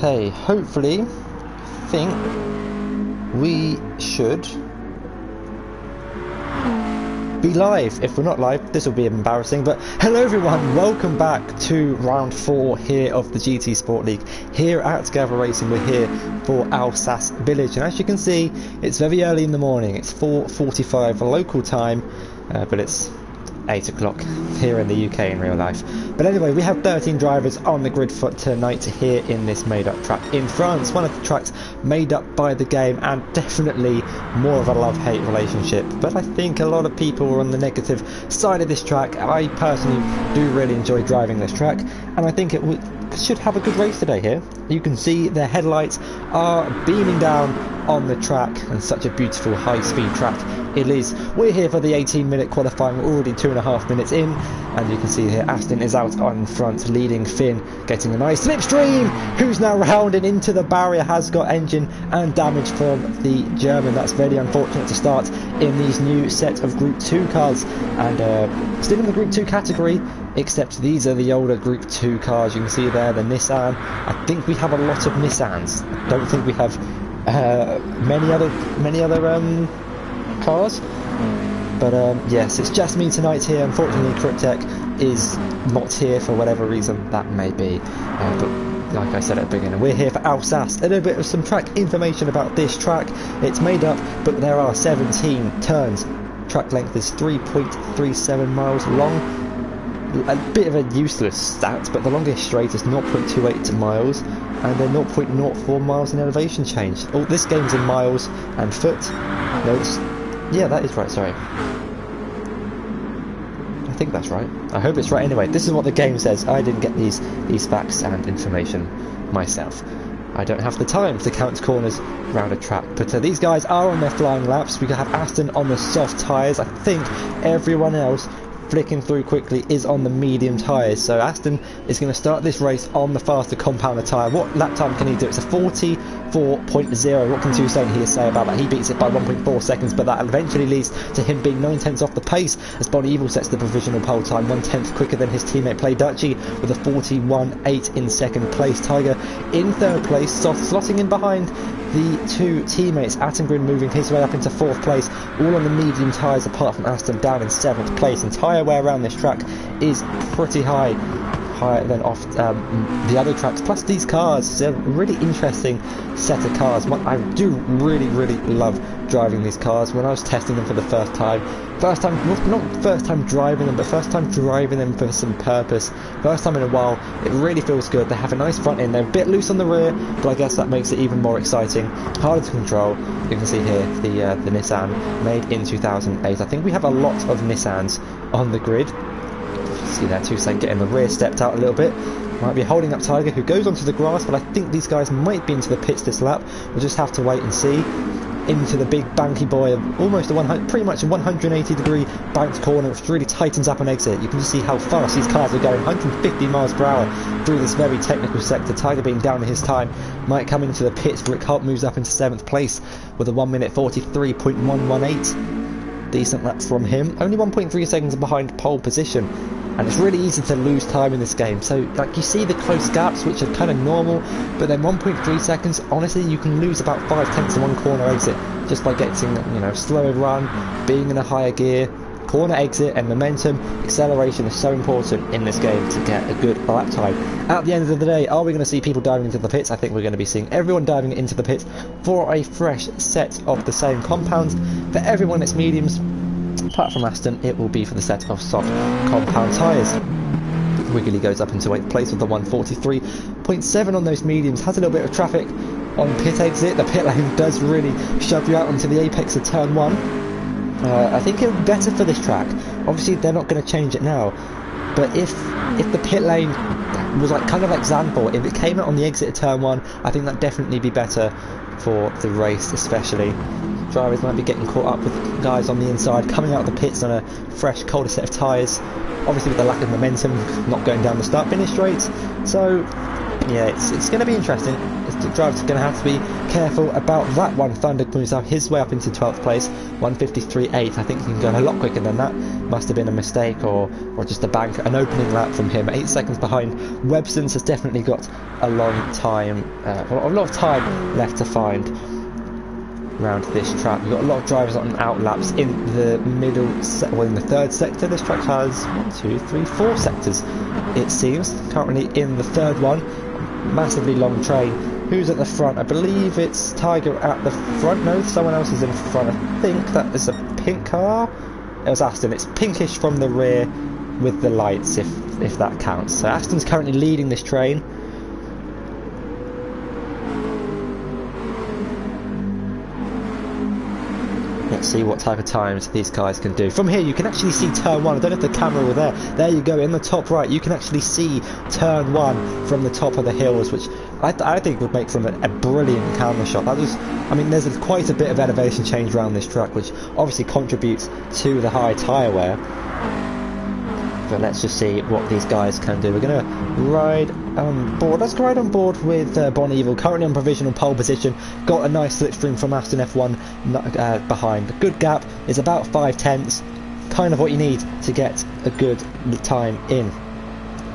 Okay, hopefully, think we should be live. If we're not live, this will be embarrassing, but hello everyone, welcome back to round 4 here of the GT Sport League here at Gavra Racing. We're here for Alsace Village, and as you can see, it's very early in the morning. It's 4:45 local time, but it's 8 o'clock here in the UK in real life. But anyway, we have 13 drivers on the grid for tonight here in this made-up track in France. One of the tracks made up by the game, and definitely more of a love-hate relationship. But I think a lot of people are on the negative side of this track. I personally do really enjoy driving this track, and I think it should have a good race today here. You can see the headlights are beaming down on the track, and such a beautiful high-speed track it is. We're here for the 18-minute qualifying. We're already 2.5 minutes in, and you can see here Aston is out on front, leading Finn, getting a nice slipstream, who's now rounding into the barrier, has got engine and damage from the German. That's very unfortunate to start in these new set of Group 2 cars, and still in the Group 2 category, except these are the older Group 2 cars. You can see there the Nissan. I think we have a lot of Nissans. I don't think we have many other cars, but yes, it's just me tonight here. Unfortunately, Cryptek is not here for whatever reason that may be, but like I said at the beginning, we're here for Alsace. A little bit of some track information about this track. It's made up, but there are 17 turns. Track length is 3.37 miles long. A bit of a useless stat, but the longest straight is 0.28 miles, and then 0.04 miles in elevation change. Oh, this game's in miles and foot. No, yeah, that is right, sorry. I think that's right. I hope it's right anyway. This is what the game says. I didn't get these facts and information myself. I don't have the time to count corners around a track. But these guys are on their flying laps. We have Aston on the soft tyres. I think everyone else flicking through quickly is on the medium tyres. So Aston is going to start this race on the faster compounder tyre. What lap time can he do? It's a 44.0. What can Toussaint say about that? He beats it by 1.4 seconds, but that eventually leads to him being 9 tenths off the pace as Bonnie Evil sets the provisional pole time 1 tenth quicker than his teammate Play Dutchy with a 41.8 in second place. Tiger in third place, slotting in behind the two teammates. Attengren moving his way up into 4th place, all on the medium tyres apart from Aston down in 7th place. And tyre wear around this track is pretty higher than off the other tracks. Plus these cars, they're a really interesting set of cars. I do really love driving these cars. When I was testing them for the first time, not first time driving them, but first time driving them for some purpose, first time in a while, it really feels good. They have a nice front end, they're a bit loose on the rear, but I guess that makes it even more exciting, harder to control. You can see here the Nissan, made in 2008. I think we have a lot of Nissans on the grid. See there, Toussaint getting the rear stepped out a little bit. Might be holding up Tiger, who goes onto the grass, but I think these guys might be into the pits this lap. We'll just have to wait and see. Into the big banky boy of almost pretty much a 180 degree banked corner, which really tightens up an exit. You can just see how fast these cars are going, 150 miles per hour through this very technical sector. Tiger being down in his time might come into the pits. Rick Holt moves up into 7th place with a 1 minute 43.118. Decent lap from him, only 1.3 seconds behind pole position. And it's really easy to lose time in this game. So like you see the close gaps, which are kind of normal, but then 1.3 seconds, honestly you can lose about 5 tenths in one corner exit just by getting, slower run, being in a higher gear. Corner exit and momentum, acceleration is so important in this game to get a good lap time. At the end of the day, are we going to see people diving into the pits? I think we're going to be seeing everyone diving into the pits for a fresh set of the same compounds. For everyone it's mediums, apart from Aston, it will be for the set of soft compound tyres. Wiggly goes up into 8th place with a 143.7 on those mediums. Has a little bit of traffic on pit exit. The pit lane does really shove you out onto the apex of turn 1. I think it would be better for this track. Obviously they're not going to change it now, but if the pit lane was kind of like Zandvoort, if it came out on the exit of turn 1, I think that'd definitely be better for the race. Especially drivers might be getting caught up with guys on the inside coming out of the pits on a fresh, colder set of tyres, obviously with the lack of momentum, not going down the start finish straight. So yeah, it's going to be interesting. It's drivers are going to have to be careful about that one. Thunder moves up his way up into 12th place, 153.8. I think he can go a lot quicker than that. Must have been a mistake or just an opening lap from him. 8 seconds behind. Webson's has definitely got a long time, a lot of time left to find around this track. We've got a lot of drivers on out laps in the middle, in the third sector. This track has 4 sectors, it seems. Currently in the third one, massively long train. Who's at the front? I believe it's Tiger at the front. No, someone else is in front. I think that is a pink car. It was Aston. It's pinkish from the rear with the lights, if that counts. So Aston's currently leading this train. Let's see what type of times these guys can do. From here you can actually see turn 1. I don't know if the camera were there. There you go, in the top right you can actually see turn 1 from the top of the hills, which I think would make from a brilliant camera shot. That was, I mean, there's quite a bit of elevation change around this track, which obviously contributes to the high tyre wear. But let's just see what these guys can do. We're going to ride on board. Let's ride on board with Bon Evil, currently on provisional pole position. Got a nice slipstream from Aston F1 behind. The good gap is about 5/10, kind of what you need to get a good time in.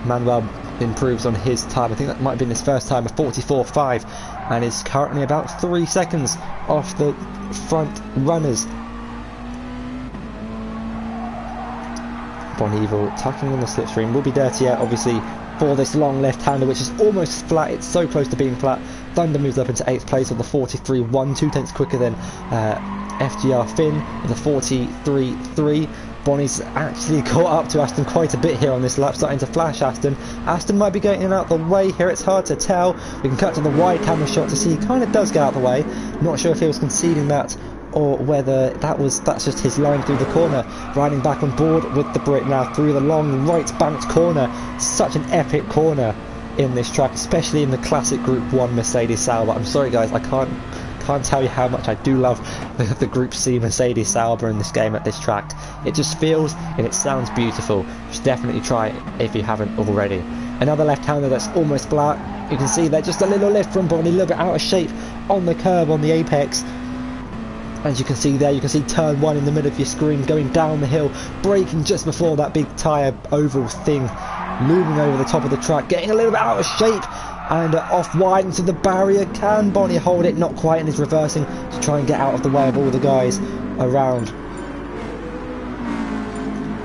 Manuel improves on his time. I think that might have been his first time, a 44.5, and is currently about 3 seconds off the front runners. Bon Evil tucking in the slipstream. Will be dirtier, obviously, for this long left-hander, which is almost flat. It's so close to being flat. Thunder moves up into 8th place with a 43.1, 2 tenths quicker than FGR Finn with a 43.3. Bonnie's actually caught up to Aston quite a bit here on this lap, starting to flash Aston. Aston might be getting out the way here, it's hard to tell. We can cut to the wide camera shot to see he kind of does get out the way. Not sure if he was conceding that or whether that's just his line through the corner. Riding back on board with the Brit now through the long right banked corner. Such an epic corner in this track, especially in the classic Group 1 Mercedes Sauber. I'm sorry guys, I can't tell you how much I do love the Group C Mercedes Sauber in this game at this track. It just feels and it sounds beautiful. You should definitely try it if you haven't already. Another left-hander that's almost flat. You can see there just a little lift from Bonnie, a little bit out of shape on the curb on the apex. As you can see there, you can see turn 1 in the middle of your screen going down the hill, braking just before that big tyre oval thing looming over the top of the track, getting a little bit out of shape and off wide into the barrier. Can Bonnie hold it? Not quite, and is reversing to try and get out of the way of all the guys around.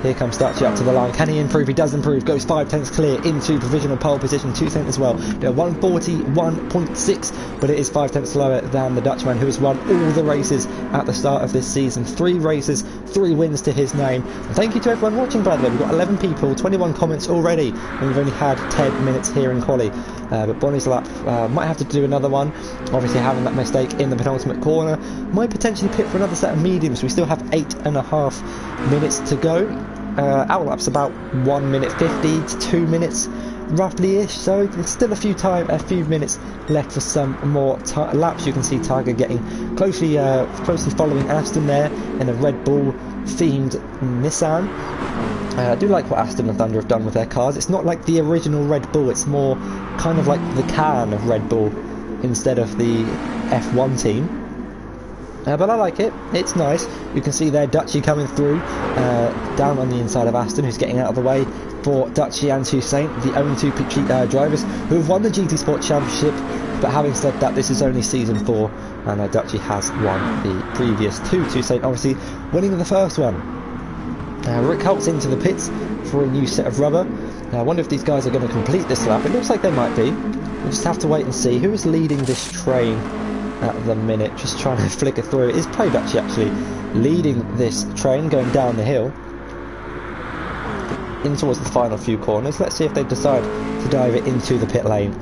Here comes Dutchy up to the line. Can he improve? He does improve. Goes 5 tenths clear into provisional pole position. 2 tenths as well. 141.6, but it is 5 tenths slower than the Dutchman who has won all the races at the start of this season. 3 races, 3 wins to his name. And thank you to everyone watching, by the way. We've got 11 people, 21 comments already, and we've only had 10 minutes here in quali. But Bonnie's lap might have to do another one. Obviously having that mistake in the penultimate corner. Might potentially pit for another set of mediums. We still have 8.5 minutes to go. Our lap's about 1 minute 50 to 2 minutes roughly-ish, so there's still a few minutes left for some more laps. You can see Tiger getting closely following Aston there in a Red Bull themed Nissan. I do like what Aston and Thunder have done with their cars. It's not like the original Red Bull, it's more kind of like the can of Red Bull instead of the F1 team. But I like it, it's nice. You can see there Dutchy coming through down on the inside of Aston, who's getting out of the way for Dutchy and Toussaint, the only 2 drivers who have won the GT Sport Championship. But having said that, this is only season 4 and Dutchy has won the previous 2. Toussaint obviously winning the first one. Rick Holt's into the pits for a new set of rubber. I wonder if these guys are going to complete this lap. It looks like they might be. We'll just have to wait and see. Who is leading this train at the minute? Just trying to flicker through. It is Play Dutchy actually leading this train going down the hill in towards the final few corners. Let's see if they decide to dive it into the pit lane.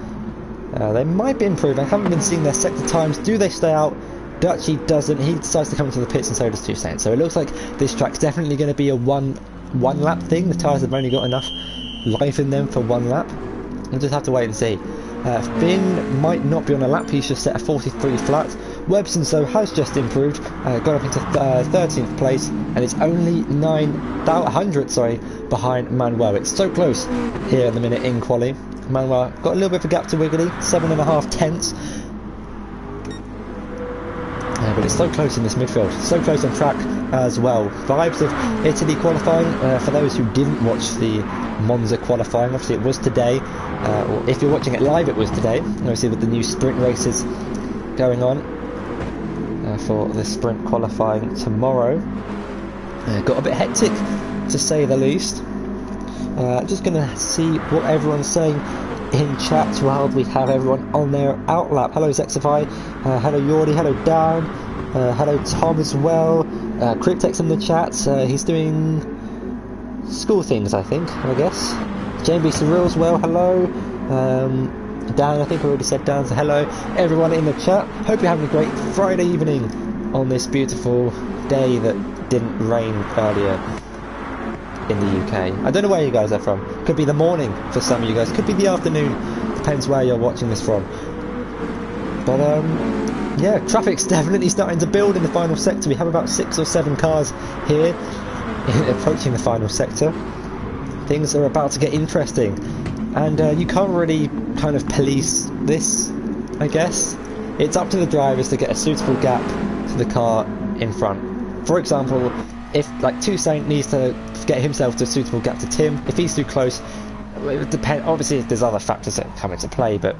They might be improving. I haven't been seeing their sector times. Do they stay out? Dutchy doesn't. He decides to come into the pits, and so does Toussaint. So it looks like this track's definitely going to be a one lap thing. The tyres have only got enough life in them for 1 lap. We'll just have to wait and see. Finn might not be on a lap. He's just set a 43 flat. Webson so has just improved, gone up into 13th place, and it's only 900 behind Manuel. It's so close here in the minute in quali. Manuel got a little bit of a gap to Wiggly, 7.5 tenths. but it's so close in this midfield, so close on track as well. Vibes of Italy qualifying. For those who didn't watch the Monza qualifying, obviously it was today, or if you're watching it live it was today, obviously with the new sprint races going on for the sprint qualifying tomorrow. Got a bit hectic to say the least. Just going to see what everyone's saying in chat while we have everyone on their outlap. Hello Zexify, hello Yordi, hello Dan, hello Tom as well. Cryptex in the chat, he's doing school things I guess. JB Surreal as well, hello. Dan, I think I already said Dan, so hello everyone in the chat. Hope you're having a great Friday evening on this beautiful day that didn't rain earlier in the UK. I don't know where you guys are from. Could be the morning for some of you guys, could be the afternoon, depends where you're watching this from. But yeah, traffic's definitely starting to build in the final sector. We have about 6 or 7 cars here approaching the final sector. Things are about to get interesting, and you can't really kind of police this, I guess. It's up to the drivers to get a suitable gap to the car in front. For example, if like Toussaint needs to get himself to a suitable gap to Tim, if he's too close, it would depend. Obviously there's other factors that come into play, but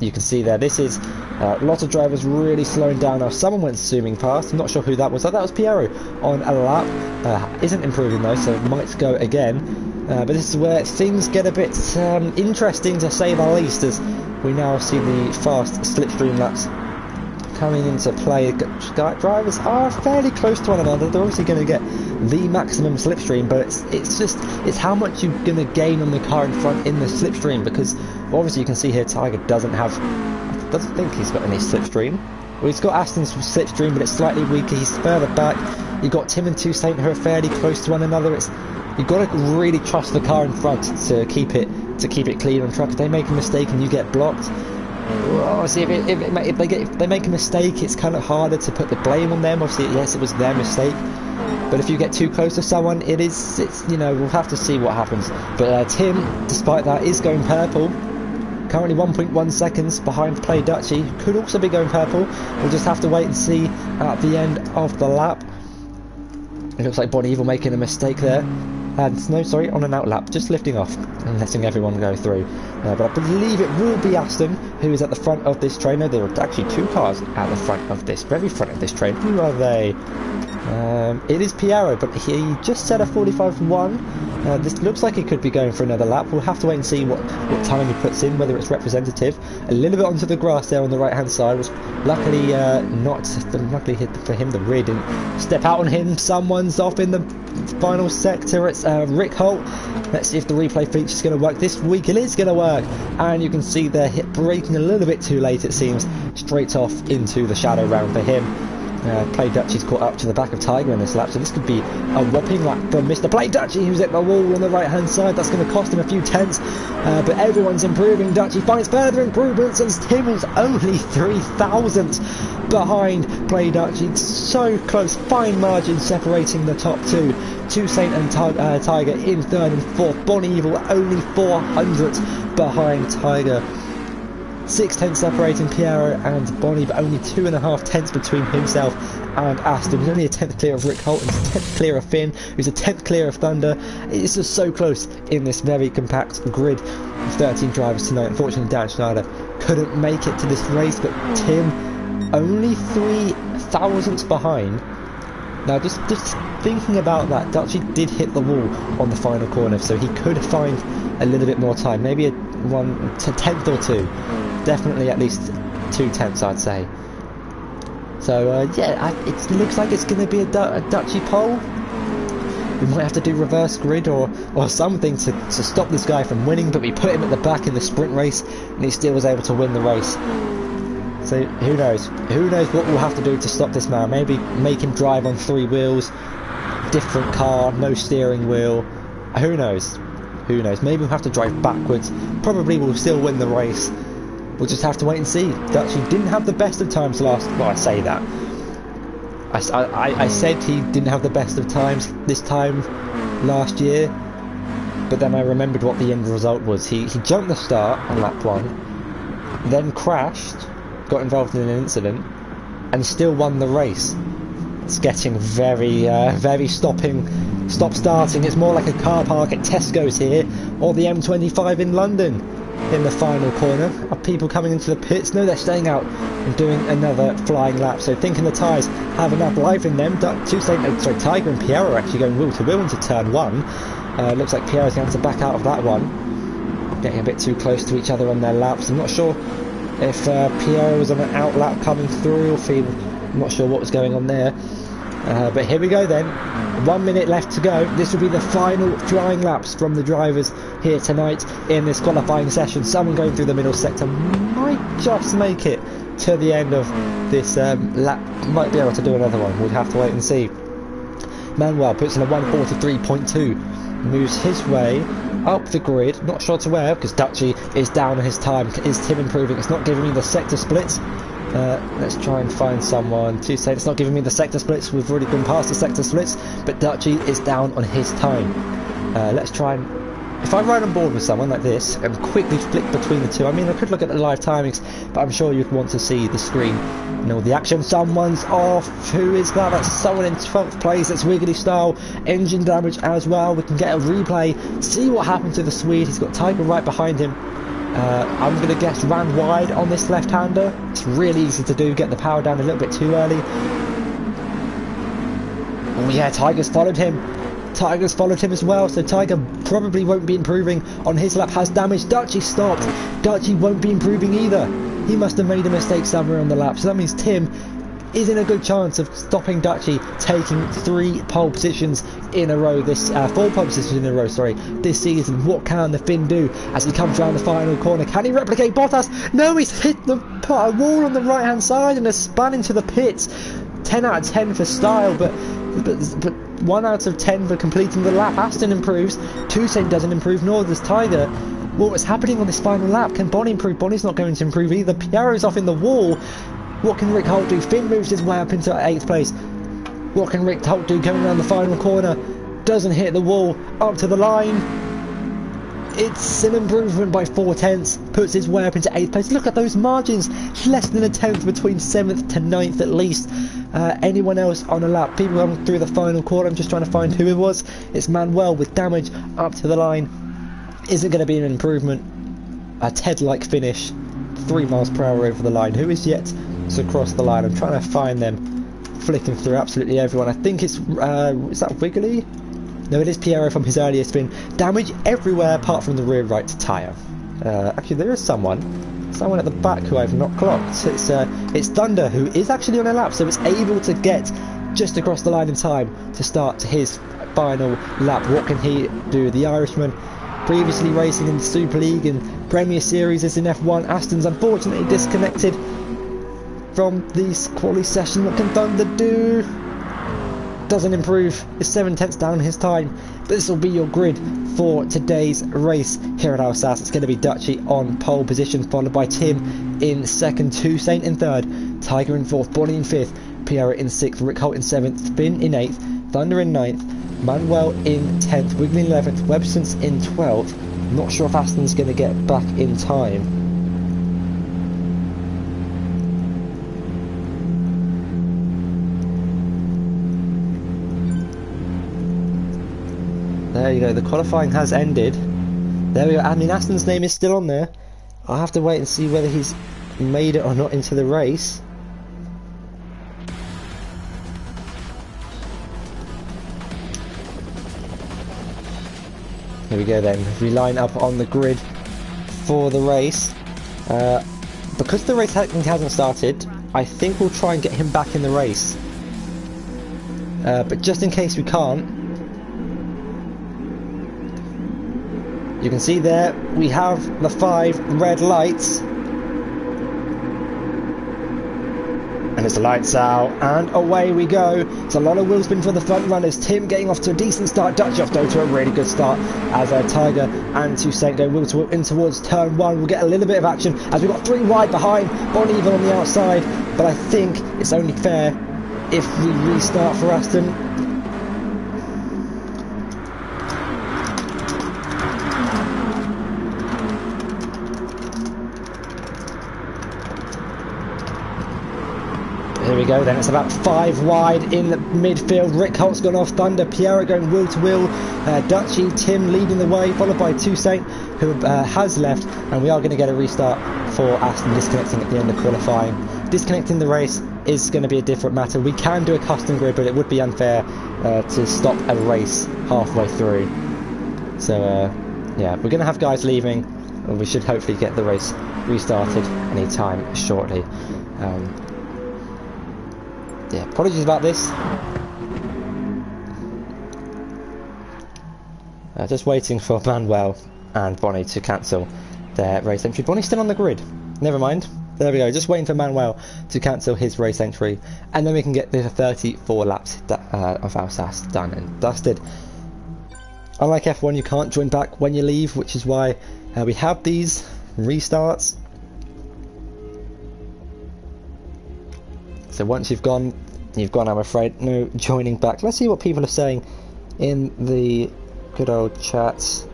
you can see there, this is a lot of drivers really slowing down now. Someone went zooming past, I'm not sure who that was. Oh, that was Piero on a lap. Isn't improving though, so might go again. But this is where things get a bit interesting to say the least, as we now see the fast slipstream laps coming into play. Drivers are fairly close to one another. They're obviously going to get the maximum slipstream, but it's how much you're going to gain on the car in front in the slipstream, because obviously you can see here Tiger doesn't think he's got any slipstream. Well, he's got Aston's slipstream, but it's slightly weaker. He's further back. You've got Tim and Toussaint who are fairly close to one another. You've got to really trust the car in front to keep it clean on track. If they make a mistake and you get blocked, well, see, if they make a mistake, it's kind of harder to put the blame on them. Obviously, yes, it was their mistake, but if you get too close to someone, it's we'll have to see what happens. But Tim, despite that, is going purple. Currently 1.1 seconds behind Play Dutchy, could also be going purple. We'll just have to wait and see at the end of the lap. It looks like Bon Evil making a mistake there. No, sorry, on an outlap, just lifting off and letting everyone go through. But I believe it will be Aston who is at the front of this train. No, there are actually 2 cars at the front of this, very front of this train. Who are they? It is Piero, but he just set a 45.1. This looks like he could be going for another lap. We'll have to wait and see what time he puts in, whether it's representative. A little bit onto the grass there on the right hand side was luckily luckily for him the rear didn't step out on him. Someone's off in the final sector. It's Rick Holt. Let's see if the replay feature is going to work this week. It is going to work, and you can see they're braking a little bit too late, it seems, straight off into the shadow round for him. Play Dutchy's caught up to the back of Tiger in this lap, so this could be a whopping lap from Mr. Play Dutchy, who's at the wall on the right hand side. That's going to cost him a few tenths, but everyone's improving. Dutchy finds further improvements, and Tim is only 3 thousandths behind Play Dutchy. So close, fine margin separating the top 2. Toussaint and Tiger in 3rd and 4th. Bon Evil only 4 hundredths behind Tiger. 6 tenths separating Piero and Bonnie, but only 2.5 tenths between himself and Aston. He's only a 10th clear of Rick Holt, and he's a 10th clear of Finn, who's a 10th clear of Thunder. It's just so close in this very compact grid of 13 drivers tonight. Unfortunately, Dan Schneider couldn't make it to this race, but Tim only 3 thousandths behind. Now, just thinking about that, Dutchy did hit the wall on the final corner, so he could find a little bit more time, maybe a 1/10 or 2. Definitely at least 2 tenths, I'd say. So yeah, it looks like it's going to be a Dutchy pole. We might have to do reverse grid or something to stop this guy from winning, but we put him at the back in the sprint race, and he still was able to win the race. So who knows? Who knows what we'll have to do to stop this man? Maybe make him drive on 3 wheels, different car, no steering wheel. Who knows? Who knows? Maybe we'll have to drive backwards. Probably we'll still win the race. We'll just have to wait and see. Dutchy didn't have the best of times last... Well, I say that. I said he didn't have the best of times this time last year, but then I remembered what the end result was. He jumped the start on lap 1, then crashed, got involved in an incident, and still won the race. It's getting very, very stop-starting. It's more like a car park at Tesco's here, or the M25 in London. In the final corner, are people coming into the pits? No, they're staying out and doing another flying lap. So thinking the tyres have enough life in them. Tiger and Pierre are actually going wheel to wheel into turn 1. Looks like Pierre's going to back out of that one. Getting a bit too close to each other on their laps. I'm not sure if Pierre was on an out lap coming through, or I'm not sure what was going on there. But here we go then. 1 minute left to go. This will be the final flying laps from the drivers here tonight in this qualifying session. Someone going through the middle sector might just make it to the end of this lap. Might be able to do another one. We'll have to wait and see. Manuel puts in a 1:43.2. Moves his way up the grid. Not sure to where, because Dutchy is down on his time. Is Tim improving? It's not giving me the sector splits. Let's try and find someone to say it's not giving me the sector splits. We've already been past the sector splits, but Dutchy is down on his time. Let's try and... If I ride on board with someone like this and quickly flick between the two, I mean, I could look at the live timings, but I'm sure you'd want to see the screen and all the action. Someone's off. Who is that? That's someone in 12th place. That's Wiggly Style. Engine damage as well. We can get a replay, see what happened to the Swede. He's got Tiger right behind him. I'm going to guess ran wide on this left-hander. It's really easy to do, get the power down a little bit too early. Oh yeah, Tiger's followed him. Tiger's followed him as well, so Tiger probably won't be improving on his lap. Has damage. Dutchy stopped. Dutchy won't be improving either. He must have made a mistake somewhere on the lap, so that means Tim is in a good chance of stopping Dutchy, taking 3 pole positions in a row, 4 pole positions in a row, sorry, this season. What can the Finn do as he comes around the final corner? Can he replicate Bottas? No, he's hit the wall on the right hand side and has spun into the pits. 10 out of 10 for style, but 1 out of 10 for completing the lap. Aston improves, Toussaint doesn't improve, nor does Tiger. What was happening on this final lap? Can Bonnie improve? Bonnie's not going to improve either. Pierro's off in the wall. What can Rick Holt do? Finn moves his way up into 8th place. What can Rick Holt do coming around the final corner? Doesn't hit the wall, up to the line. It's an improvement by 4/10, puts his way up into 8th place. Look at those margins, less than a tenth between 7th to 9th at least. Anyone else on a lap? People coming through the final corner, I'm just trying to find who it was. It's Manuel with damage up to the line. Isn't going to be an improvement. A Ted-like finish, 3 miles per hour over the line. Who is yet to cross the line? I'm trying to find them, flicking through absolutely everyone. I think it's is that Wiggly? No, it is Piero from his earlier spin. Damage everywhere apart from the rear right tyre. Actually, there is someone at the back who I've not clocked. It's Thunder, who is actually on a lap, so it's able to get just across the line in time to start his final lap. What can he do? The Irishman, previously racing in the Super League and Premier Series, is in F1. Aston's unfortunately disconnected from this quali session. What can Thunder do? Doesn't improve. It's 7/10 down his time. But this will be your grid for today's race here at Alsace. It's going to be Dutchy on pole position, followed by Tim in 2nd, Toussaint in 3rd, Tiger in 4th, Bonnie in 5th, Pierre in 6th, Rick Holt in 7th, Finn in 8th, Thunder in 9th, Manuel in 10th, Wiggly in 11th, Webson's in 12th. Not sure if Aston's going to get back in time. There you go, the qualifying has ended. There we go. I mean, Aston's name is still on there. I'll have to wait and see whether he's made it or not into the race. Here we go then. We line up on the grid for the race. Because the race hasn't started, I think we'll try and get him back in the race. But just in case we can't, you can see there we have the 5 red lights. And it's the lights out, and away we go. It's a lot of wheel spin for the front runners. Tim getting off to a decent start. Dutchy off to a really good start as Tiger and Toussaint go wheel to wheel in towards turn 1. We'll get a little bit of action as we've got 3 wide behind. Bonnie even on the outside. But I think it's only fair if we restart for Aston. Here we go then, it's about 5 wide in the midfield. Rick Holt's gone off Thunder, Pierre going wheel to wheel, Dutchy, Tim leading the way, followed by Toussaint, who has left, and we are going to get a restart for Aston disconnecting at the end of qualifying. Disconnecting the race is going to be a different matter. We can do a custom grid, but it would be unfair to stop a race halfway through. So yeah, we're going to have guys leaving, and we should hopefully get the race restarted anytime shortly. Yeah, apologies about this. Just waiting for Manuel and Bonnie to cancel their race entry. Bonnie's still on the grid. Never mind. There we go. Just waiting for Manuel to cancel his race entry, and then we can get the 34 laps of Alsace done and dusted. Unlike F1, you can't join back when you leave, which is why we have these restarts. So once you've gone, I'm afraid. No joining back. Let's see what people are saying in the good old chats.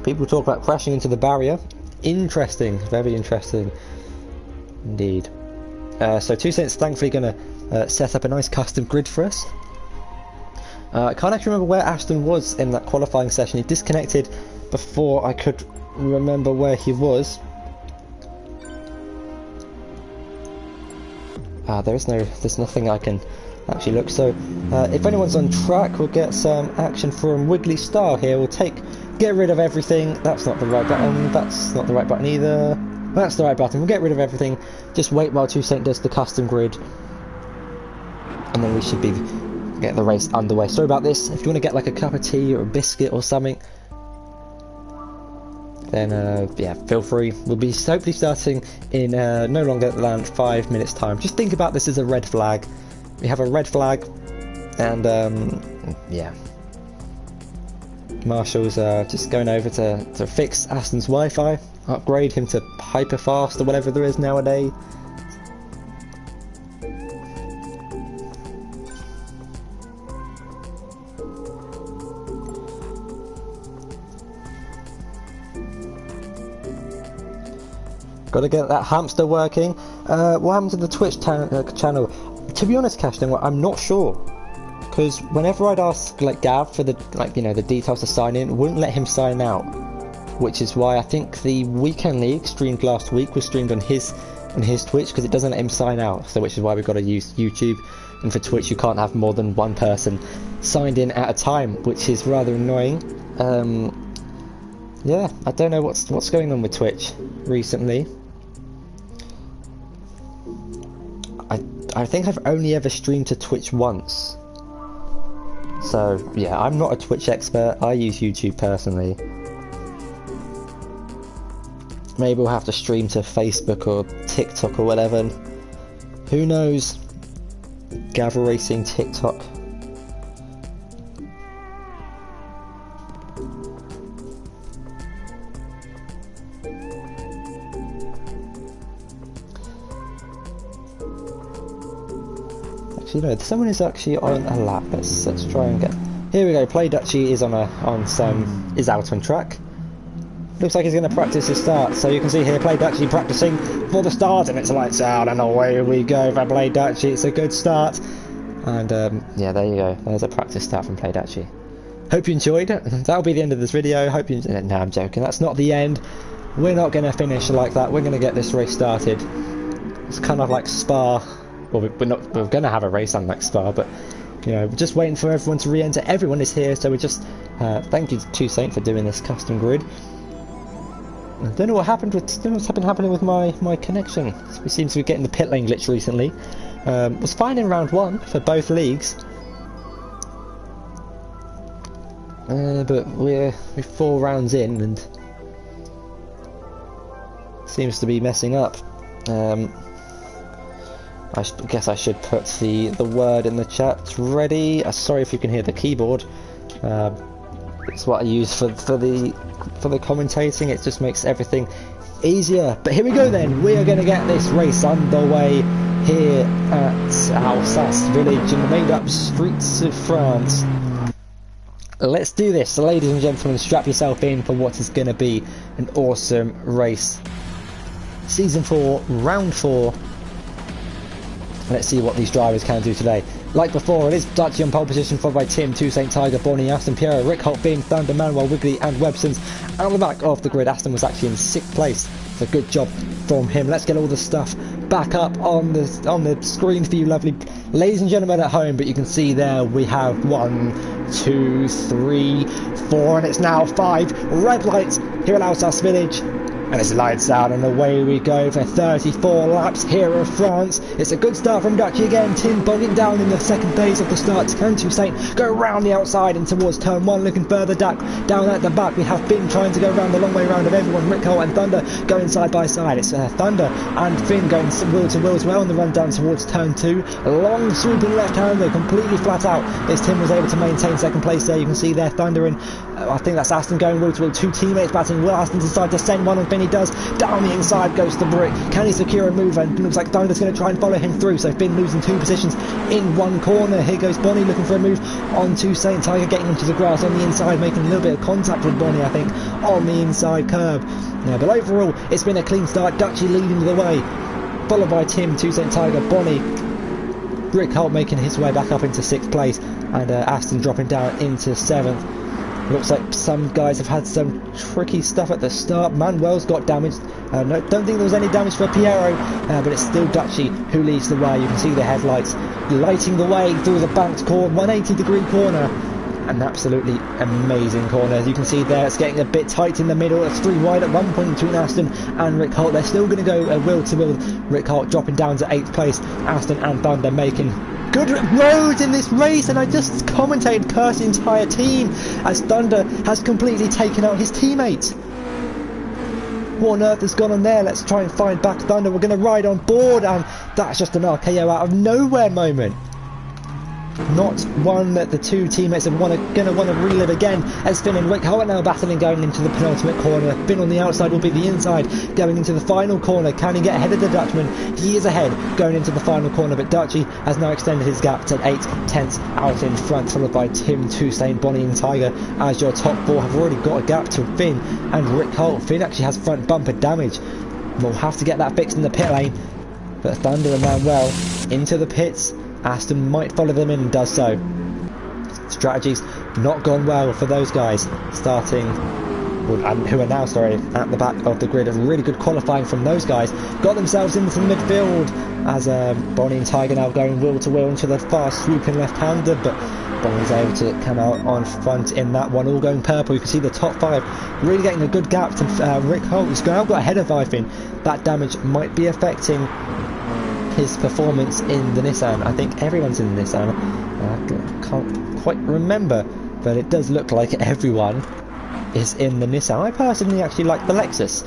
People talk about crashing into the barrier. Interesting, very interesting indeed. So Toussaint's thankfully going to set up a nice custom grid for us. I can't actually remember where Ashton was in that qualifying session. He disconnected before I could remember where he was. There's nothing I can actually look. So if anyone's on track, we'll get some action from Wiggly Star here. We'll get rid of everything. That's not the right button. That's not the right button either. That's the right button. We'll get rid of everything. Just wait while Toussaint does the custom grid, and then we should be get the race underway. Sorry about this. If you want to get like a cup of tea or a biscuit or something, then yeah, feel free. We'll be hopefully starting in no longer than 5 minutes time. Just think about this as a red flag. We have a red flag, and yeah, Marshall's just going over to fix Aston's Wi-Fi, upgrade him to hyperfast or whatever there is nowadays. Got to get that hamster working. What happened to the Twitch channel? To be honest, Cashton, I'm not sure, because whenever I'd ask like Gav for the the details to sign in, wouldn't let him sign out, which is why I think the Weekend League streamed last week was streamed on his Twitch, because it doesn't let him sign out. So which is why we've got to use YouTube, and for Twitch you can't have more than one person signed in at a time, which is rather annoying. Yeah, I don't know what's going on with Twitch recently. I think I've only ever streamed to Twitch once. So yeah, I'm not a Twitch expert. I use YouTube personally. Maybe we'll have to stream to Facebook or TikTok or whatever. Who knows? Gavra Racing TikTok. Actually, no, someone is actually on a lap. Let's try and get. Here we go. Play Dutchy is is out on track. Looks like he's going to practice his start. So you can see here, Play Dutchy practicing for the start, and it's lights out, and away we go for Play Dutchy. It's a good start, and yeah, there you go. There's a practice start from Play Dutchy. Hope you enjoyed it. That'll be the end of this video. Hope you. No, I'm joking. That's not the end. We're not going to finish like that. We're going to get this race started. It's kind of like Spa. Well, we're going to have a race unlike Spa, but you know, we're just waiting for everyone to re-enter. Everyone is here, so we're just thank you to Toussaint for doing this custom grid. I don't know what happened with what's happening with my connection. We seem to be getting the pit lane glitch recently. Was fine in round 1 for both leagues, but we're 4 rounds in and seems to be messing up. I guess I should put the word in the chat. Ready? Sorry if you can hear the keyboard. It's what I use for the commentating. It just makes everything easier. But here we go then. We are going to get this race underway here at Alsace village in the made-up streets of France. Let's do this, ladies and gentlemen. Strap yourself in for what is going to be an awesome race. Season 4, round 4 Let's see what these drivers can do today. Like before, it is Dutchy on pole position, followed by Tim, Toussaint Tiger, Bonnie, Aston, Piero, Rick Holt, Finn, Thunder, Manuel, Wiggly and Websons. Out the back of the grid, Aston was actually in 6th place. So good job from him. Let's get all the stuff back up on the screen for you lovely ladies and gentlemen at home. But you can see there we have 1, 2, 3, 4 and it's now 5 red lights here at Alsace Village. And it's lights out and away we go for 34 laps here of France. It's a good start from Dutchy again. Tim bogging down in the second phase of the start. Can Toussaint go round the outside and towards turn 1, looking further down at the back. We have Finn trying to go round the long way round of everyone. Rick Holt and Thunder going side by side. It's Thunder and Finn going wheel to wheel as well on the run down towards turn 2. A long swooping left-hander, completely flat out as Tim was able to maintain second place there. You can see there Thunder and I think that's Aston going wheel to wheel. 2 teammates batting. Will Aston decide to send one on Finn? He does. Down the inside goes the brick. Can he secure a move? And looks like Thunder's going to try and follow him through. So Finn losing 2 positions in one corner. Here goes Bonnie looking for a move on Toussaint Tiger, getting into the grass on the inside, making a little bit of contact with Bonnie, I think, on the inside curb. Yeah, but overall, it's been a clean start. Dutchy leading the way, followed by Tim, Toussaint Tiger, Bonnie, Rick Holt making his way back up into 6th place, and Aston dropping down into 7th. Looks like some guys have had some tricky stuff at the start. Manuel's got damaged. No, don't think there was any damage for Piero, but it's still Dutchy who leads the way. You can see the headlights lighting the way through the banked corner, 180-degree corner. An absolutely amazing corner. As you can see there, it's getting a bit tight in the middle. It's 3 wide at one point between Aston and Rick Holt. They're still going to go wheel to wheel. Rick Holt dropping down to 8th place. Aston and Thunder making good roads in this race, and I just commentated, cursed the entire team as Thunder has completely taken out his teammate. What on earth has gone on there? Let's try and find back Thunder. We're going to ride on board, and that's just an RKO out of nowhere moment. Not one that the 2 teammates are going to want to relive again, as Finn and Rick Holt are now battling going into the penultimate corner. Finn on the outside will be the inside going into the final corner. Can he get ahead of the Dutchman? He is ahead going into the final corner, but Dutchy has now extended his gap to 8 tenths out in front, followed by Tim, Toussaint, Bonnie and Tiger, as your top 4 have already got a gap to Finn and Rick Holt. Finn actually has front bumper damage. We'll have to get that fixed in the pit lane, but Thunder and Manuel into the pits. Aston might follow them in and does so. Strategies not gone well for those guys starting, who are now at the back of the grid. A really good qualifying from those guys. Got themselves into the midfield as Bonnie and Tiger now going wheel to wheel into the fast swooping left-hander, but Bonnie's able to come out on front in that one, all going purple. You can see the top 5 really getting a good gap to Rick Holt, who's now got ahead of Finn. That damage might be affecting his performance in the Nissan. I think everyone's in the Nissan. I can't quite remember, but it does look like everyone is in the Nissan. I personally actually like the Lexus,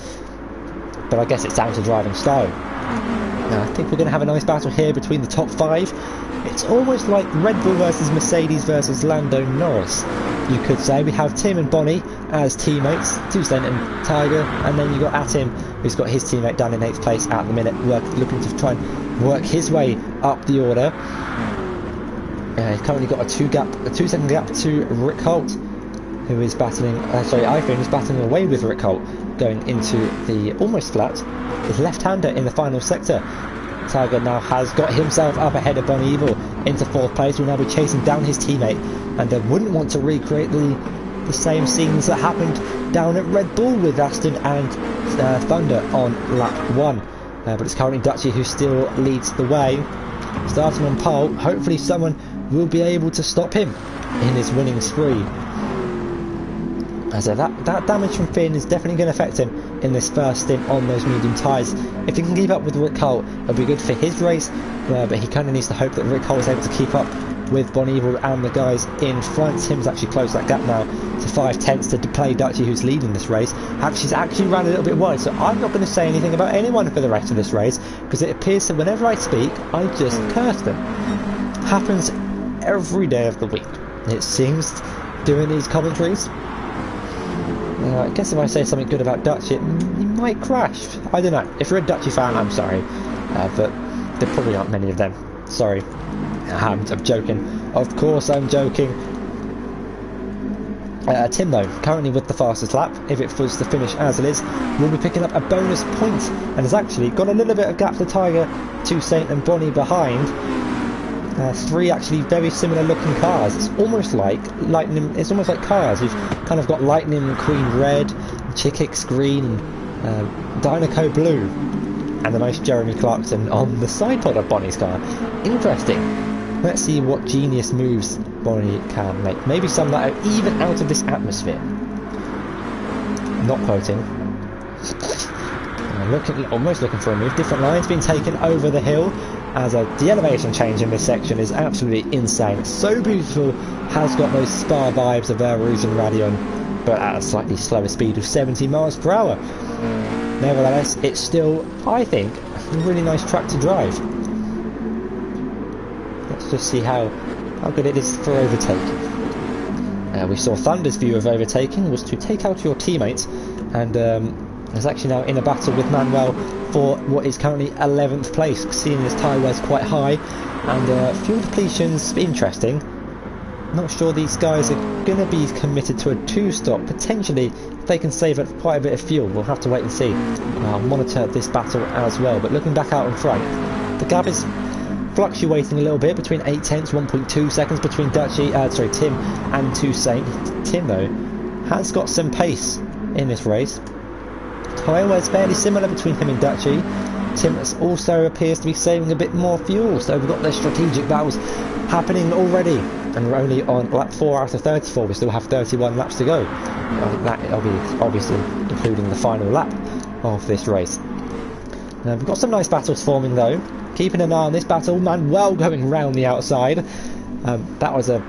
but I guess it's down to driving style. Now, I think we're going to have a nice battle here between the top 5. It's almost like Red Bull versus Mercedes versus Lando Norris, you could say. We have Tim and Bonnie as teammates, Toussaint and Tiger, and then you got Atim, who's got his teammate down in 8th place at the minute, looking to try and work his way up the order. He's currently got a 2-second gap to Rick Holt, who is battling, Ifin is battling away with Rick Holt, going into the almost flat left-hander in the final sector. Tiger now has got himself up ahead of Bonnie Evil into 4th place. Will now be chasing down his teammate, and wouldn't want to recreate the same scenes that happened down at Red Bull with Aston and Thunder on lap 1. But it's currently Dutchy who still leads the way, starting on pole. Hopefully someone will be able to stop him in his winning spree. So that damage from Finn is definitely going to affect him in this first stint on those medium tyres. If he can keep up with Rick Holt, it'll be good for his race, but he kind of needs to hope that Rick Holt is able to keep up with Bon Evil and the guys in front. Tim's actually closed that gap now to 5 tenths to play Dutchy, who's leading this race. She's actually ran a little bit wide, so I'm not going to say anything about anyone for the rest of this race, because it appears that whenever I speak, I just curse them. Happens every day of the week, it seems, doing these commentaries. I guess if I say something good about Dutchy, you might crash. I don't know. If you're a Dutchy fan, I'm sorry, but there probably aren't many of them. Sorry. I'm joking. Of course I'm joking. Tim, though, currently with the fastest lap, if it was to finish as it is, will be picking up a bonus point, and has actually got a little bit of gap to Tiger, to Saint and Bonnie behind. Three actually very similar looking cars. It's almost like Lightning. It's almost like cars. You've kind of got Lightning McQueen red, Chickix green, Dynaco blue, and the nice Jeremy Clarkson on the side pod of Bonnie's car. Interesting. Let's see what genius moves Bonnie can make. Maybe some that are even out of this atmosphere. Not quoting. Almost looking for a move. Different lines being taken over the hill, as the elevation change in this section is absolutely insane. So beautiful, has got those Spa vibes of Rouge and Radion, but at a slightly slower speed of 70 miles per hour. Nevertheless, it's still, I think, a really nice track to drive. Let's just see how good it is for overtaking. We saw Thunder's view of overtaking was to take out your teammates, and is actually now in a battle with Manuel for what is currently 11th place, seeing his tyre wear's quite high, and fuel depletion's interesting. Not sure these guys are going to be committed to a 2-stop. Potentially, if they can save up quite a bit of fuel, we'll have to wait and see. I'll monitor this battle as well. But looking back out in front, the gap is fluctuating a little bit between 8 tenths, 1.2 seconds between Tim and Toussaint. Tim, though, has got some pace in this race. Tyre wear's fairly similar between him and Dutchy. Tim also appears to be saving a bit more fuel, so we've got the strategic battles happening already, and we're only on lap 4 out of 34. We still have 31 laps to go. That'll be obviously including the final lap of this race. We've got some nice battles forming though. Keeping an eye on this battle. Manuel going round the outside. That was a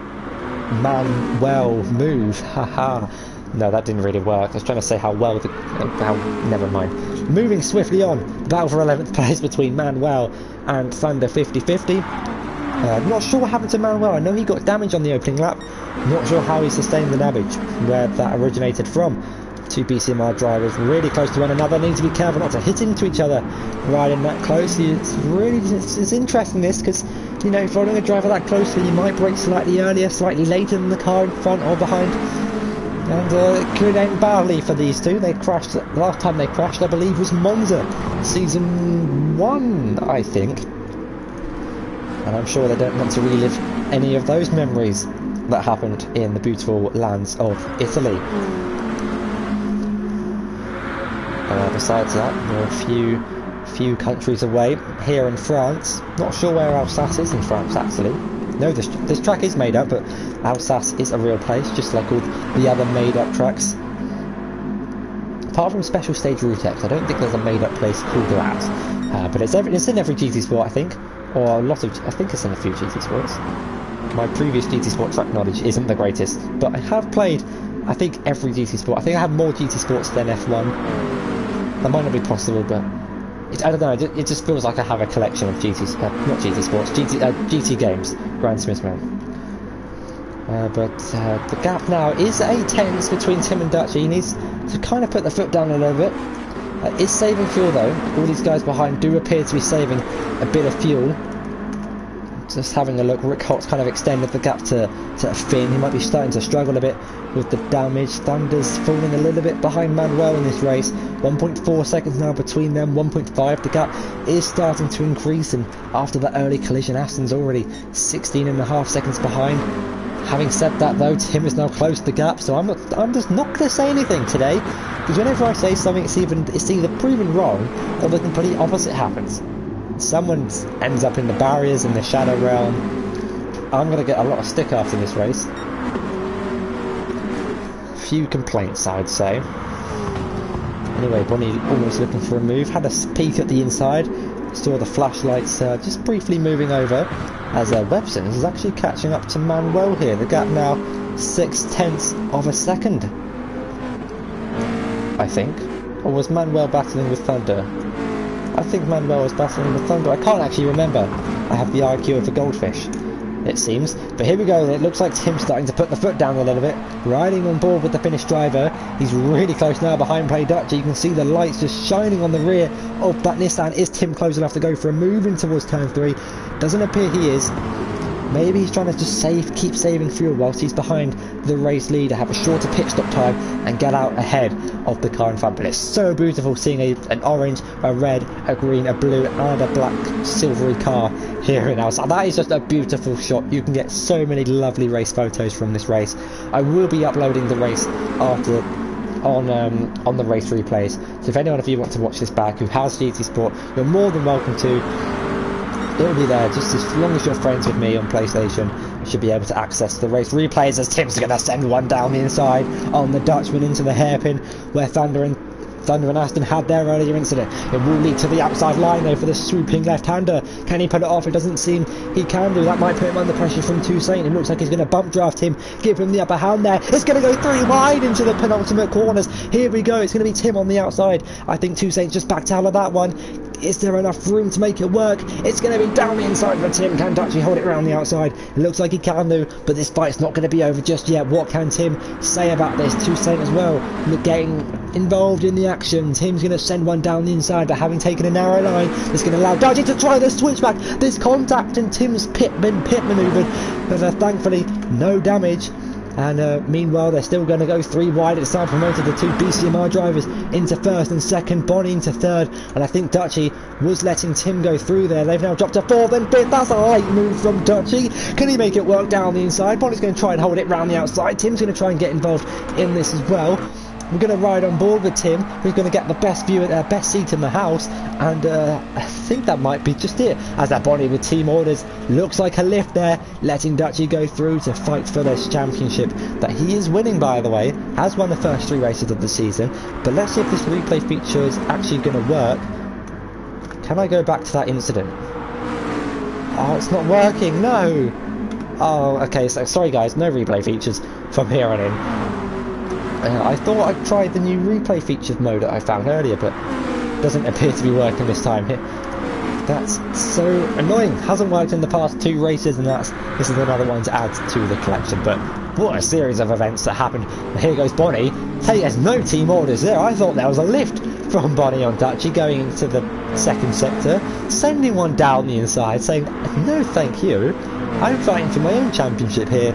Manuel move. Haha. No, that didn't really work. I was trying to say how well never mind. Moving swiftly on. The battle for 11th place between Manuel and Thunder 50-50. Not sure what happened to Manuel. I know he got damage on the opening lap. Not sure how he sustained the damage, where that originated from. Two BCMR drivers really close to one another. Need to be careful not to hit into each other riding that closely. It's interesting this, because you know, following a driver that closely, you might brake slightly earlier, slightly later than the car in front or behind. And it could end badly for these two. They crashed, last time they crashed I believe was Monza, season 1 I think. And I'm sure they don't want to relive any of those memories that happened in the beautiful lands of Italy. Besides that, we're a few countries away. Here in France, not sure where Alsace is in France actually. No, this track is made up, but Alsace is a real place, just like all the other made-up tracks. Apart from Special Stage Route X, I don't think there's a made-up place called that. But it's in every GT Sport, I think, or a lot of. I think it's in a few GT Sports. My previous GT Sport track knowledge isn't the greatest, but I have played, I think, every GT Sport. I think I have more GT Sports than F1. That might not be possible, but I don't know. It just feels like I have a collection of not GT Sports, GT games. Grand Smithman. But the gap now is 8 tenths between Tim and Dutchy. He needs to kind of put the foot down a little bit. Is saving fuel though. All these guys behind do appear to be saving a bit of fuel. Just having a look, Rick Holt's kind of extended the gap to Finn. He might be starting to struggle a bit with the damage. Thunder's falling a little bit behind Manuel in this race. 1.4 seconds now between them, 1.5. The gap is starting to increase, and after the early collision, Aston's already 16.5 seconds behind. Having said that though, Tim is now close to the gap, so I'm just not going to say anything today, because whenever I say something, it's either proven wrong or the complete opposite happens. Someone ends up in the barriers in the shadow realm. I'm going to get a lot of stick after this race. Few complaints, I'd say. Anyway, Bonnie almost looking for a move. Had a peek at the inside. Saw the flashlights just briefly moving over. As Webson is actually catching up to Manuel here. The gap now 6 tenths of a second, I think. Or was Manuel battling with Thunder? I think Manuel was battling with Thunder. I can't actually remember. I have the IQ of a goldfish, it seems. But here we go. It looks like Tim's starting to put the foot down a little bit. Riding on board with the Finnish driver. He's really close now behind Play Dutch. You can see the lights just shining on the rear of that Nissan. Is Tim close enough to go for a move in towards turn 3? Doesn't appear he is. Maybe he's trying to just keep saving fuel whilst he's behind the race leader, have a shorter pit stop time and get out ahead of the car in front. But it's so beautiful seeing an orange, a red, a green, a blue and a black silvery car here in Alsace. That is just a beautiful shot. You can get so many lovely race photos from this race. I will be uploading the race after on the race replays, so if anyone of you want to watch this back who has GT Sport, you're more than welcome to. It'll be there just as long as you're friends with me on PlayStation. You should be able to access the race replays as Tim's going to send one down the inside on the Dutchman into the hairpin where Thunder and Aston had their earlier incident. It will lead to the outside line though for the swooping left-hander. Can he pull it off? It doesn't seem he can do. That might put him under pressure from Toussaint. It looks like he's going to bump draft him, give him the upper hand there. It's going to go 3 wide into the penultimate corners. Here we go. It's going to be Tim on the outside. I think Toussaint just backed out of that one. Is there enough room to make it work? It's going to be down the inside for Tim. Can Dutchie hold it around the outside? It looks like he can do, but this fight's not going to be over just yet. What can Tim say about this? Toussaint as well, getting involved in the action. Tim's going to send one down the inside, but having taken a narrow line, it's going to allow Dutchie to try the switchback. There's contact and Tim's pit manoeuvred, but thankfully no damage. And meanwhile, they're still going to go 3 wide. It's time promoted the 2 BCMR drivers into first and second, Bonnie into third. And I think Dutchie was letting Tim go through there. They've now dropped to 4th and 5th. That's a late move from Dutchie. Can he make it work down the inside? Bonnie's going to try and hold it round the outside. Tim's going to try and get involved in this as well. We're going to ride on board with Tim, who's going to get the best view at best seat in the house, and I think that might be just it. As that Bonnie with team orders, looks like a lift there, letting Dutchie go through to fight for this championship that he is winning, by the way. Has won the first 3 races of the season, but let's see if this replay feature is actually going to work. Can I go back to that incident? Oh, it's not working, no! Oh, okay, so sorry guys, no replay features from here on in. I thought I tried the new replay features mode that I found earlier, but it doesn't appear to be working this time. That's so annoying. Hasn't worked in the past 2 races, and this is another one to add to the collection. But what a series of events that happened. And here goes Bonnie. Hey, there's no team orders there. I thought there was a lift from Bonnie on Dutchie going into the second sector, sending one down the inside, saying, no thank you. I'm fighting for my own championship here.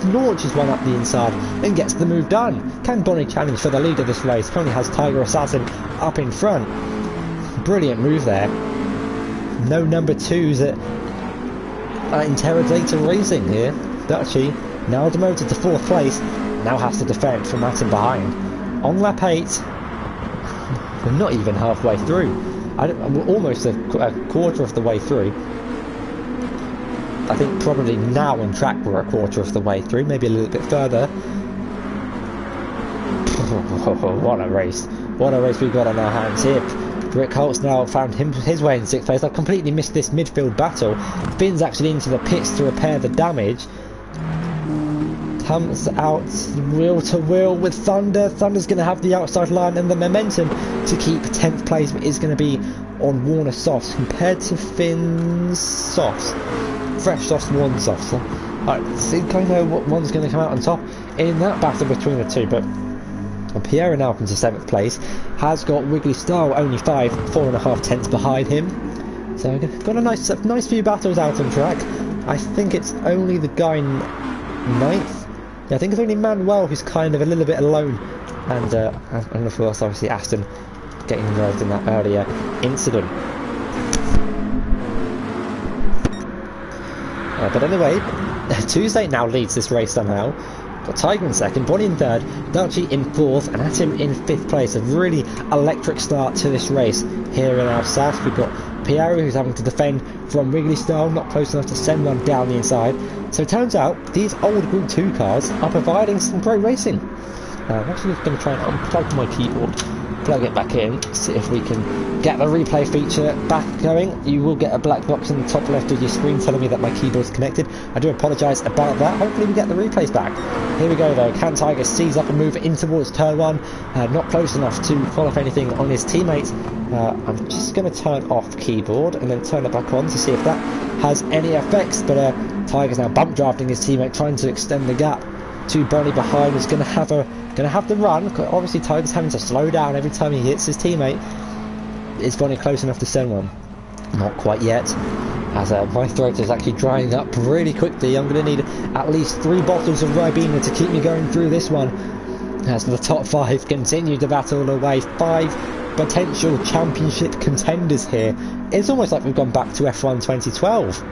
Launches one up the inside and gets the move done. Can Bonnie challenge for the lead of this race? Currently has Tiger Assassin up in front. Brilliant move there. No number 2s at Interrogator Racing here. Dutchie, now demoted to 4th place, now has to defend from Atten behind. On lap 8, we're not even halfway through. We're almost a quarter of the way through. I think probably now on track we're a quarter of the way through, maybe a little bit further. What a race. What a race we've got on our hands here. Rick Holt's now found his way in 6th place. I've completely missed this midfield battle. Finn's actually into the pits to repair the damage. Comes out wheel to wheel with Thunder. Thunder's going to have the outside line and the momentum to keep 10th place, but is going to be on Warner Softs compared to Finn's Softs. Fresh Softs, Warner Softs. So I think I know what one's going to come out on top in that battle between the 2, but Pierre now comes to 7th place. Has got Wiggly Style only 4.5 tenths behind him. So got a nice few battles out on track. I think it's only the guy 9th. Yeah, I think it's only Manuel who's kind of a little bit alone, and of course obviously Aston getting involved in that earlier incident. But anyway, Tuesday now leads this race somehow. Got Tiger in 2nd, Bonnie in 3rd, Dutchie in 4th, and Atim in 5th place. A really electric start to this race here in Alsace. We've got Pierre who's having to defend from Wrigley Style, not close enough to send one down the inside. So it turns out these old Group 2 cars are providing some great racing. I'm actually going to try and unplug my keyboard, plug it back in, see if we can get the replay feature back going. You will get a black box in the top left of your screen telling me that my keyboard's connected. I do apologise about that. Hopefully we get the replays back. Here we go though. Can Tiger seize up and move in towards turn 1? Not close enough to qualify anything on his teammate. I'm just going to turn off keyboard and then turn it back on to see if that has any effects. But Tiger's now bump drafting his teammate, trying to extend the gap to Bonnie behind. Is going to have the run. Obviously Tiger's having to slow down every time he hits his teammate. Is Bonnie close enough to send one? Not quite yet. as my throat is actually drying up really quickly. I'm going to need at least 3 bottles of Ribena to keep me going through this one, as the top 5 continue to battle away. 5 potential championship contenders here. It's almost like we've gone back to F1 2012.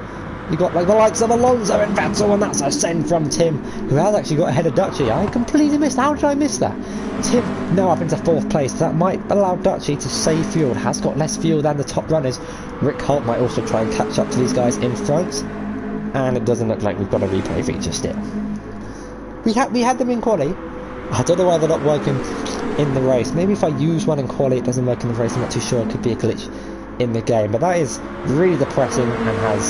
You've got like the likes of Alonso and Vettel, and that's a send from Tim, who has actually got ahead of Dutchy. I completely missed. How did I miss that? Tim now up into 4th place. That might allow Dutchy to save fuel. Has got less fuel than the top runners. Rick Holt might also try and catch up to these guys in front, and it doesn't look like we've got a replay feature still. We had them in quali. I don't know why they're not working in the race. Maybe if I use one in quali it doesn't work in the race. I'm not too sure. It could be a glitch in the game, but that is really depressing and has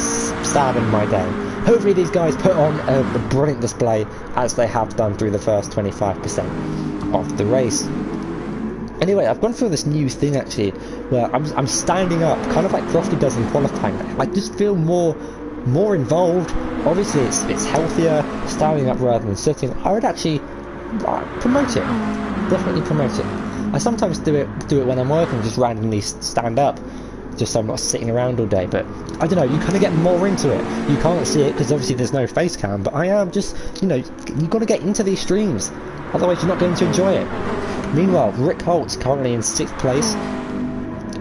saddened my day. Hopefully these guys put on a brilliant display, as they have done through the first 25% of the race. Anyway, I've gone through this new thing actually, where I'm standing up, kind of like Crofty does in qualifying. I just feel more involved. Obviously it's healthier standing up rather than sitting. I would actually promote it, definitely promote it. I sometimes do it when I'm working, just randomly stand up, just so I'm not sitting around all day. But I don't know, you kind of get more into it. You can't see it because obviously there's no face cam, but I am just, you know, you've got to get into these streams, otherwise you're not going to enjoy it. Meanwhile, Rick Holt's currently in 6th place.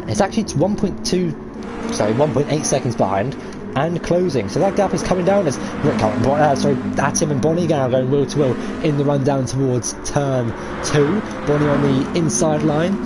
It's actually 1.8 seconds behind and closing, so that gap is coming down as Rick Holt, Tim and Bonnie now going wheel to wheel in the run down towards turn 2. Bonnie on the inside line.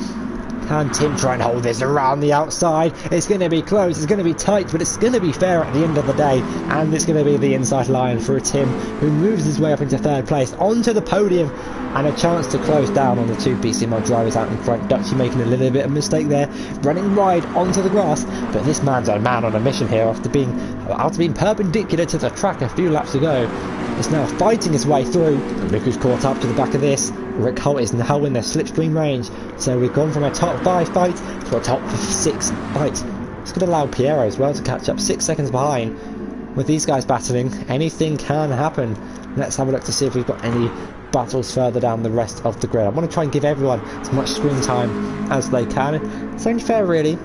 Can Tim try and hold this around the outside? It's going to be close, it's going to be tight, but it's going to be fair at the end of the day, and it's going to be the inside line for a Tim, who moves his way up into 3rd place, onto the podium, and a chance to close down on the 2 PC mod drivers out in front. Dutchy making a little bit of a mistake there, running wide onto the grass, but this man's a man on a mission here after being perpendicular to the track a few laps ago. Is now fighting his way through, and look who's caught up to the back of this. Rick Holt is now in their slipstream range, so we've gone from a top 5 fight to a top 6 fight. It's going to allow Piero as well to catch up 6 seconds behind. With these guys battling, anything can happen. Let's have a look to see if we've got any battles further down the rest of the grid. I want to try and give everyone as much screen time as they can. It's only fair really.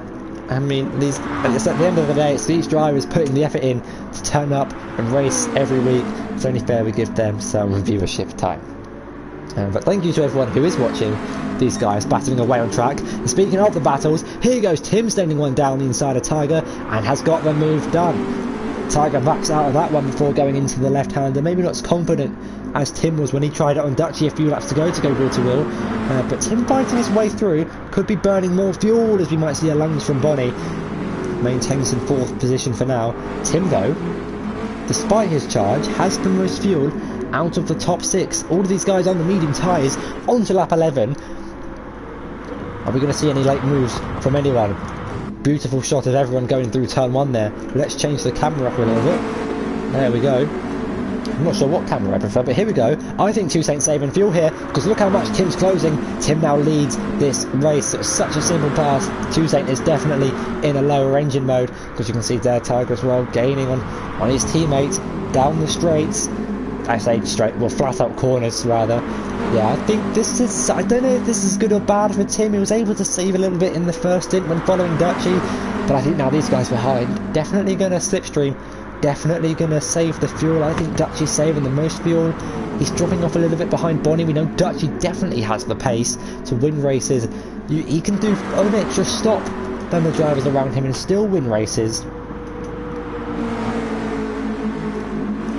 I mean, it's at the end of the day, it's these drivers putting the effort in to turn up and race every week. It's only fair we give them some viewership time. But thank you to everyone who is watching these guys battling away on track. And speaking of the battles, here goes Tim sending one down the inside of Tiger and has got the move done. Tiger backs out of that one before going into the left-hander. Maybe not as confident as Tim was when he tried it on Dutchy a few laps to go wheel to wheel. But Tim fighting his way through, could be burning more fuel, as we might see a lunge from Bonnie. Maintains in 4th position for now. Tim though, despite his charge, has the most fuel out of the top 6. All of these guys on the medium tyres onto lap 11. Are we going to see any late moves from anyone? Beautiful shot of everyone going through turn 1 there. Let's change the camera up a little bit. There we go. I'm not sure what camera I prefer, but here we go. I think 2 Saints saving fuel here, because look how much Tim's closing. Tim now leads this race. It was such a simple pass. 2 Saint is definitely in a lower engine mode, because you can see there Tiger as well gaining on his teammates down the straights. I say straight, well, flat out corners rather. Yeah, I think this is, I don't know if this is good or bad for Tim. He was able to save a little bit in the first stint when following Dutchy, but I think now these guys behind, definitely going to slipstream, definitely going to save the fuel. I think Dutchy's saving the most fuel. He's dropping off a little bit behind Bonnie. We know Dutchy definitely has the pace to win races. He can do an extra stop than the drivers around him and still win races.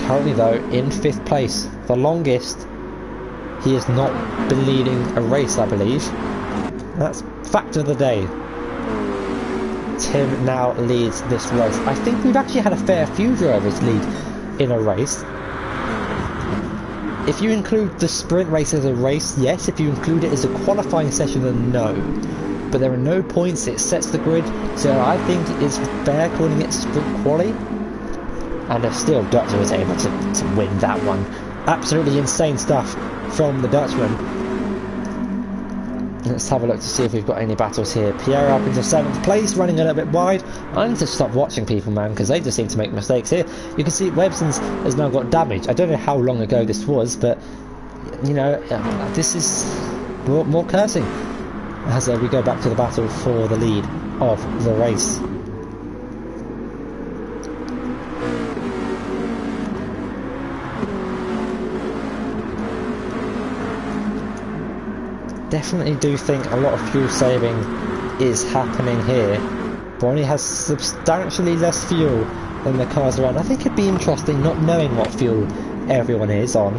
Currently though, in 5th place, the longest. He has not been leading a race, I believe. That's fact of the day. Tim now leads this race. I think we've actually had a fair few drivers lead in a race. If you include the sprint race as a race, yes. If you include it as a qualifying session, then no. But there are no points, it sets the grid, so I think it's fair calling it sprint quali. And still, Dutch was able to win that one. Absolutely insane stuff from the Dutchman. Let's have a look to see if we've got any battles here. Pierre up into 7th place, running a little bit wide. I need to stop watching people, man, because they just seem to make mistakes here. You can see Webson's has now got damage. I don't know how long ago this was, but, you know, this is more cursing. As we go back to the battle for the lead of the race. definitely do think a lot of fuel saving is happening here. Bonnie has substantially less fuel than the cars around. I think it'd be interesting not knowing what fuel everyone is on.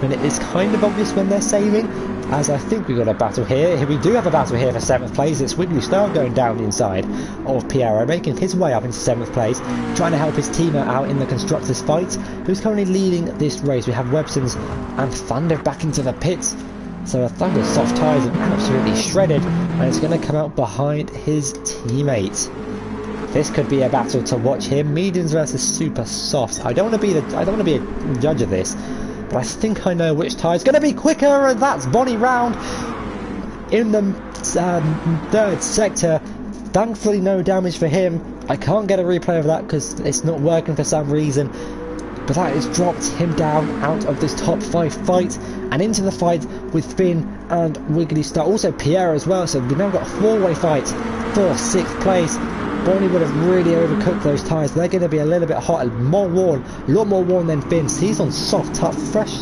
And it is kind of obvious when they're saving, as I think we've got a battle here. We do have a battle here for 7th place. It's Wiggly Star going down the inside of Piero, making his way up into 7th place, trying to help his teammate out in the Constructors fight, who's currently leading this race. We have Websons and Thunder back into the pits. So Thunder's soft tyres are absolutely shredded, and it's going to come out behind his teammate. This could be a battle to watch here. Mediums versus super softs. I don't want to be a judge of this, but I think I know which tyre's going to be quicker, and that's Bonnie Round in the 3rd sector. Thankfully no damage for him. I can't get a replay of that because it's not working for some reason, but that has dropped him down out of this top 5 fight and into the fight with Finn and Wiggly Star, also Pierre as well. So we've now got a 4-way fight for 6th place. Bonnie would have really overcooked those tyres. They're going to be a little bit hot, more worn, a lot more worn than Finn's. He's on fresh,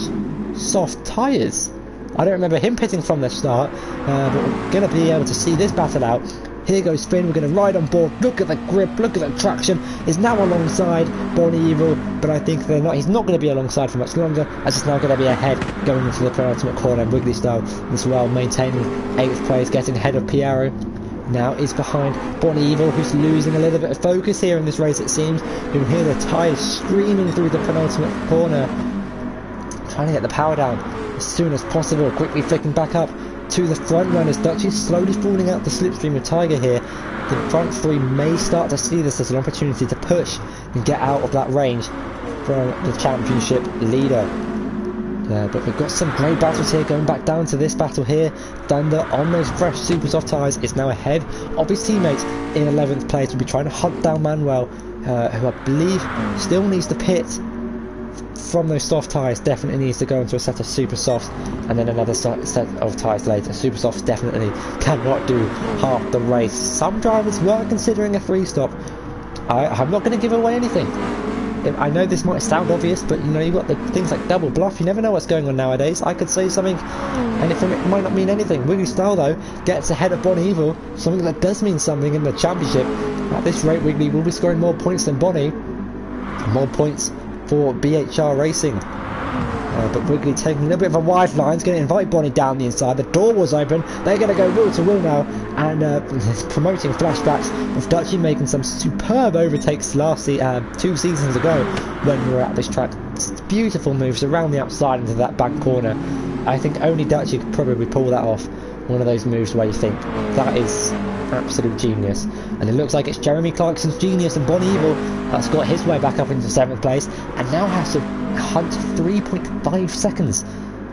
soft tyres. I don't remember him pitting from the start, but we're going to be able to see this battle out. Here goes Finn, we're going to ride on board. Look at the grip, look at the traction. Is now alongside Bonnie Evil, but I think he's not going to be alongside for much longer, as it's now going to be ahead going into the penultimate corner. And Wiggly Star as well, maintaining 8th place, getting ahead of Piero. Now is behind Bonnie Evil, who's losing a little bit of focus here in this race, it seems. You can hear the tyres screaming through the penultimate corner, trying to get the power down as soon as possible, quickly flicking back up to the front runners. Dutch is slowly falling out the slipstream of Tiger here. The front 3 may start to see this as an opportunity to push and get out of that range from the championship leader. But we've got some great battles here, going back down to this battle here. Thunder on those fresh super soft tyres is now ahead of his teammates in 11th place. We'll be trying to hunt down Manuel, who I believe still needs to pit from those soft tyres. Definitely needs to go into a set of super softs and then another set of tyres later. Super softs definitely cannot do half the race. Some drivers were considering a 3-stop. I'm not going to give away anything. I know this might sound obvious, but you know, you've got the things like double bluff. You never know what's going on nowadays. I could say something and it might not mean anything. Wiggly Star though gets ahead of Bonnie Evil, something that does mean something in the championship. At this rate, Wiggly will be scoring more points than Bonnie. More points for BHR Racing. But Wiggly taking a little bit of a wide line. He's going to invite Bonnie down the inside. The door was open. They're going to go wheel to wheel now, and promoting flashbacks of Dutchy making some superb overtakes last 2 seasons ago when we were at this track. Beautiful moves around the outside into that back corner. I think only Dutchy could probably pull that off. One of those moves where you think that is absolute genius. And it looks like it's Jeremy Clarkson's genius and Bonnie Evil that's got his way back up into 7th place and now has to hunt 3.5 seconds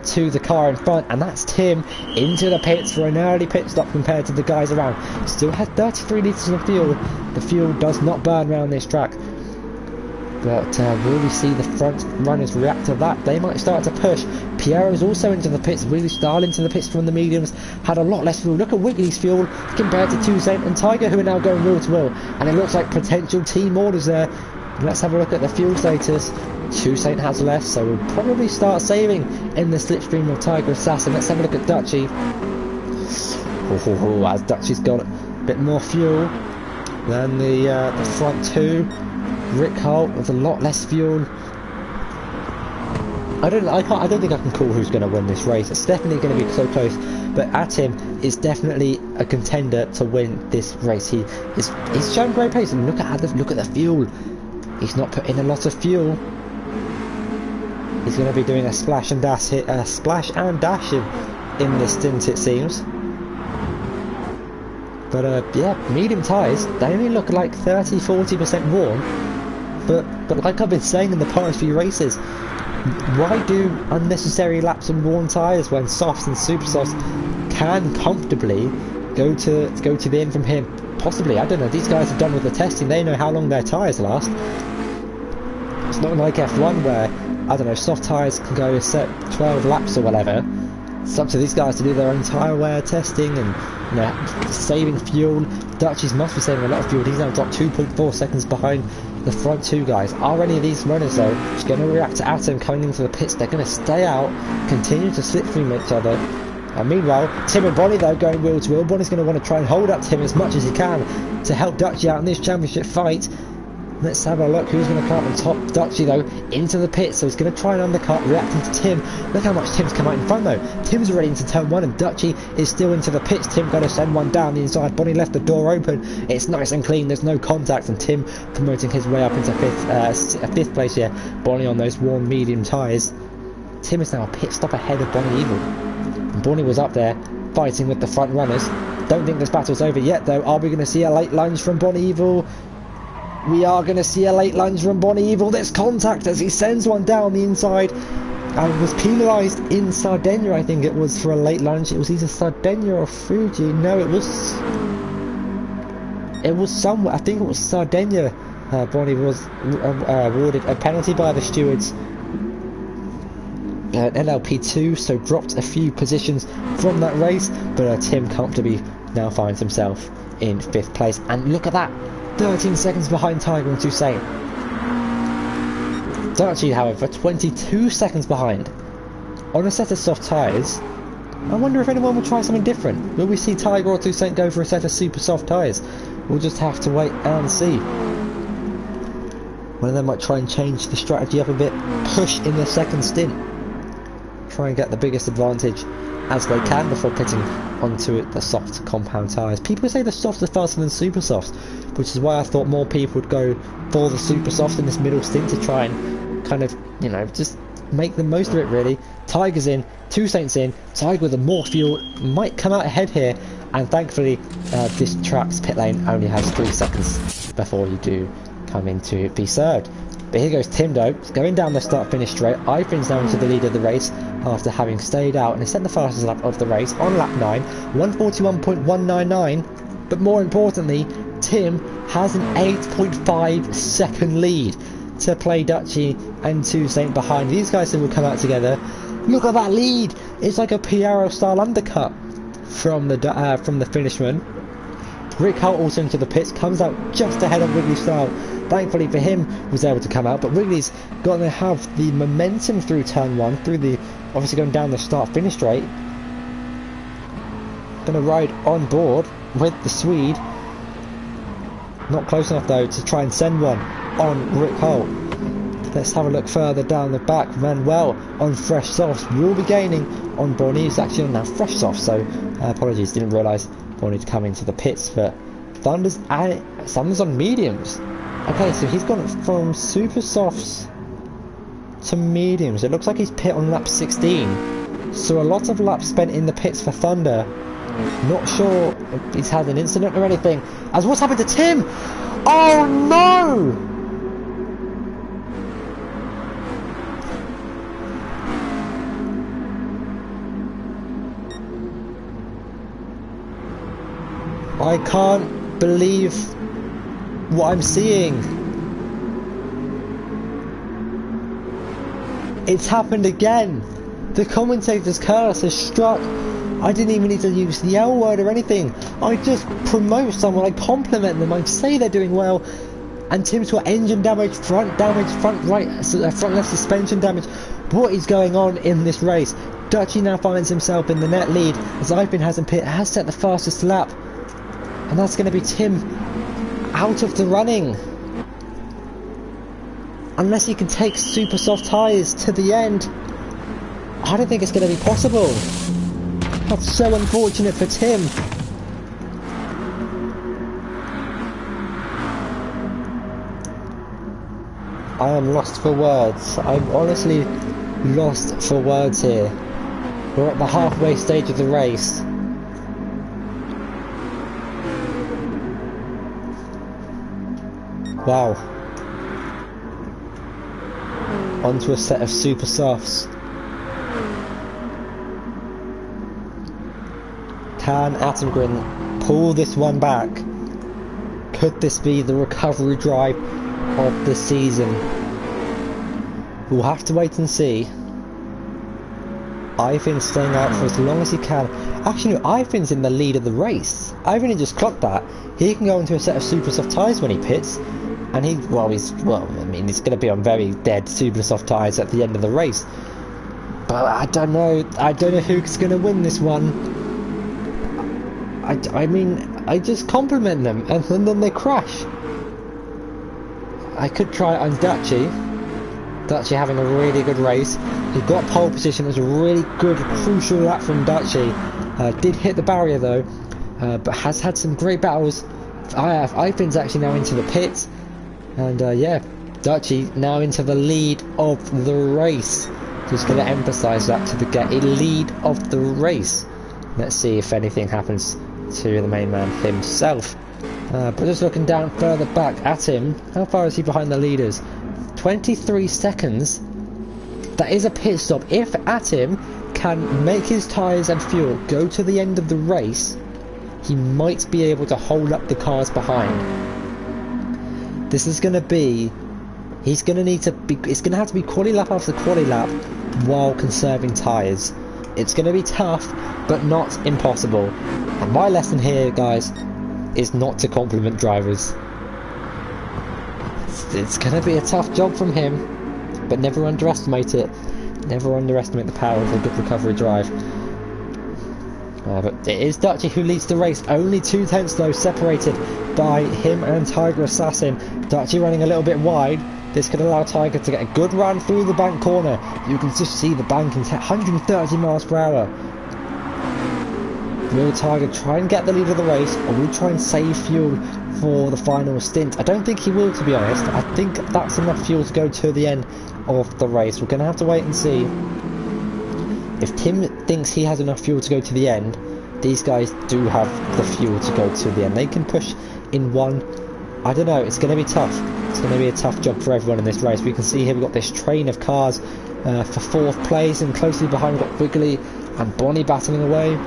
to the car in front, and that's Tim into the pits for an early pit stop compared to the guys around. Still has 33 litres of fuel. The fuel does not burn around this track. But will we see the front runners react to that? They might start to push. Piero's also into the pits. Wiggly Star into the pits from the mediums. Had a lot less fuel. Look at Wiggly's fuel compared to Toussaint and Tiger, who are now going wheel to wheel. And it looks like potential team orders there. Let's have a look at the fuel status. Toussaint has less, so we'll probably start saving in the slipstream of Tiger Assassin. Let's have a look at Dutchy. As Dutchy's got a bit more fuel than the front 2. Rick Holt with a lot less fuel. I don't think I can call who's going to win this race. It's definitely going to be so close. But Atim is definitely a contender to win this race. He's showing great pace, and look at the fuel. He's not put in a lot of fuel. He's going to be doing a splash and dash in this stint, it seems. But yeah, medium tyres, they only look like 30-40% worn. But like I've been saying in the past few races, why do unnecessary laps on worn tyres when softs and super softs can comfortably go to the end from here? Possibly, I don't know. These guys are done with the testing. They know how long their tyres last. It's not like F1 where, I don't know, soft tyres can go a set 12 laps or whatever. It's up to these guys to do their own tyre wear testing and, you know, saving fuel. Dutchies must be saving a lot of fuel. He's now dropped 2.4 seconds behind the front 2 guys. Are any of these runners though just going to react to Atom coming into the pits? They're going to stay out, continue to slipstream each other, And meanwhile, Tim and Bonnie though going wheel to wheel. Bonnie's going to want to try and hold up Tim as much as he can to help Dutchy out in this championship fight. Let's have a look who's going to come up on top. Dutchy though into the pit, so he's going to try and undercut, reacting to Tim. Look how much Tim's come out in front though. Tim's already into turn 1 and Dutchy is still into the pits. Tim going to send one down the inside. Bonnie left the door open. It's nice and clean, there's no contact, and Tim promoting his way up into fifth place here. Bonnie on those worn medium tyres. Tim is now a pit stop ahead of Bonnie Evil. And Bonnie was up there fighting with the front runners. Don't think this battle's over yet though. Are we going to see a late lunge from Bonnie Evil? We are going to see a late lunge from Bonnie Evil. There's contact as he sends one down the inside and was penalised in Sardinia, I think it was, for a late lunge. It was either Sardinia or Fuji. No, it was somewhere. I think it was Sardinia. Bonnie was awarded a penalty by the stewards. LLP2, so dropped a few positions from that race, but Tim comfortably now finds himself in 5th place. And look at that! 13 seconds behind Tiger and Toussaint. Dutchy, however, 22 seconds behind. On a set of soft tyres, I wonder if anyone will try something different. Will we see Tiger or Toussaint go for a set of super soft tyres? We'll just have to wait and see. One of them might try and change the strategy up a bit, push in the second stint, try and get the biggest advantage as they can before pitting onto the soft compound tyres. People say the softs are faster than super softs, which is why I thought more people would go for the super soft in this middle stint to try and kind of, you know, just make the most of it really. Tiger's in, Toussaint's in, Tiger with more fuel might come out ahead here, and thankfully this track's pit lane only has 3 seconds before you do come in to be served. But here goes Tim though, going down the start-finish straight. Ifin's now into the lead of the race after having stayed out, and he set the fastest lap of the race on lap 9, 141.199. But more importantly, Tim has an 8.5 second lead to play Dutchy and Toussaint behind. These guys will come out together. Look at that lead! It's like a Piero style undercut from the finishman. Rick Holt also into the pits, comes out just ahead of Wrigley Style. Thankfully for him, was able to come out, but Wrigley's got to have the momentum through turn 1, through the, obviously going down the start-finish straight. Going to ride on board with the Swede. Not close enough though to try and send one on Rick Holt. Let's have a look further down the back. Manuel on fresh softs will be gaining on Bonnie. It's actually on now fresh softs, so apologies, didn't realise Bonnie to come into the pits. But Thunder's on mediums. Okay, so he's gone from super softs to mediums. It looks like he's pit on lap 16. So a lot of laps spent in the pits for Thunder. Not sure if he's had an incident or anything. As what's happened to Tim? Oh no! I can't believe what I'm seeing. It's happened again. The commentator's curse has struck. I didn't even need to use the L word or anything. I just promote someone, I compliment them, I say they're doing well. And Tim's got engine damage, front left suspension damage. What is going on in this race? Dutchy now finds himself in the net lead as Ivan has set the fastest lap. And that's going to be Tim out of the running. Unless he can take super soft tyres to the end. I don't think it's going to be possible. That's so unfortunate for Tim. I am lost for words. I'm honestly lost for words here. We're at the halfway stage of the race. Wow. Onto a set of super softs. Can Attengren pull this one back? Could this be the recovery drive of the season? We'll have to wait and see. Ivan's staying out for as long as he can. Actually, no, Ivan's in the lead of the race. Ivan just clocked that. He can go into a set of super soft tyres when he pits. And he's going to be on very dead super soft tyres at the end of the race. But I don't know who's going to win this one. I mean, I just compliment them and then they crash. I could try it on Dutchy. Dutchy having a really good race. He got pole position. It was a really good, crucial lap from Dutchy. Did hit the barrier though, but has had some great battles. Ivan's actually now into the pits, and yeah, Dutchy now into the lead of the race. Just going to emphasise that to the lead of the race. Let's see if anything happens to the main man himself. But just looking down further back at him, how far is he behind the leaders? 23 seconds. That is a pit stop. If Atim can make his tyres and fuel go to the end of the race, he might be able to hold up the cars behind. This is going to be... He's going to need to be... It's going to have to be quali lap after quali lap while conserving tyres. It's going to be tough, but not impossible. And my lesson here, guys, is not to compliment drivers. It's going to be a tough job from him, but never underestimate it. Never underestimate the power of a good recovery drive. But it is Dutchy who leads the race. Only 2 tenths though separated by him and Tiger Assassin. Dutchy running a little bit wide. This could allow Tiger to get a good run through the bank corner. You can just see the bank in 130 miles per hour. Will Tiger try and get the lead of the race, or will he try and save fuel for the final stint? I don't think he will, to be honest. I think that's enough fuel to go to the end of the race. We're going to have to wait and see. If Tim thinks he has enough fuel to go to the end, these guys do have the fuel to go to the end. They can push in one. I don't know, it's going to be tough. It's going to be a tough job for everyone in this race. We can see here we've got this train of cars for 4th place, and closely behind we've got Wiggly and Bonnie battling away.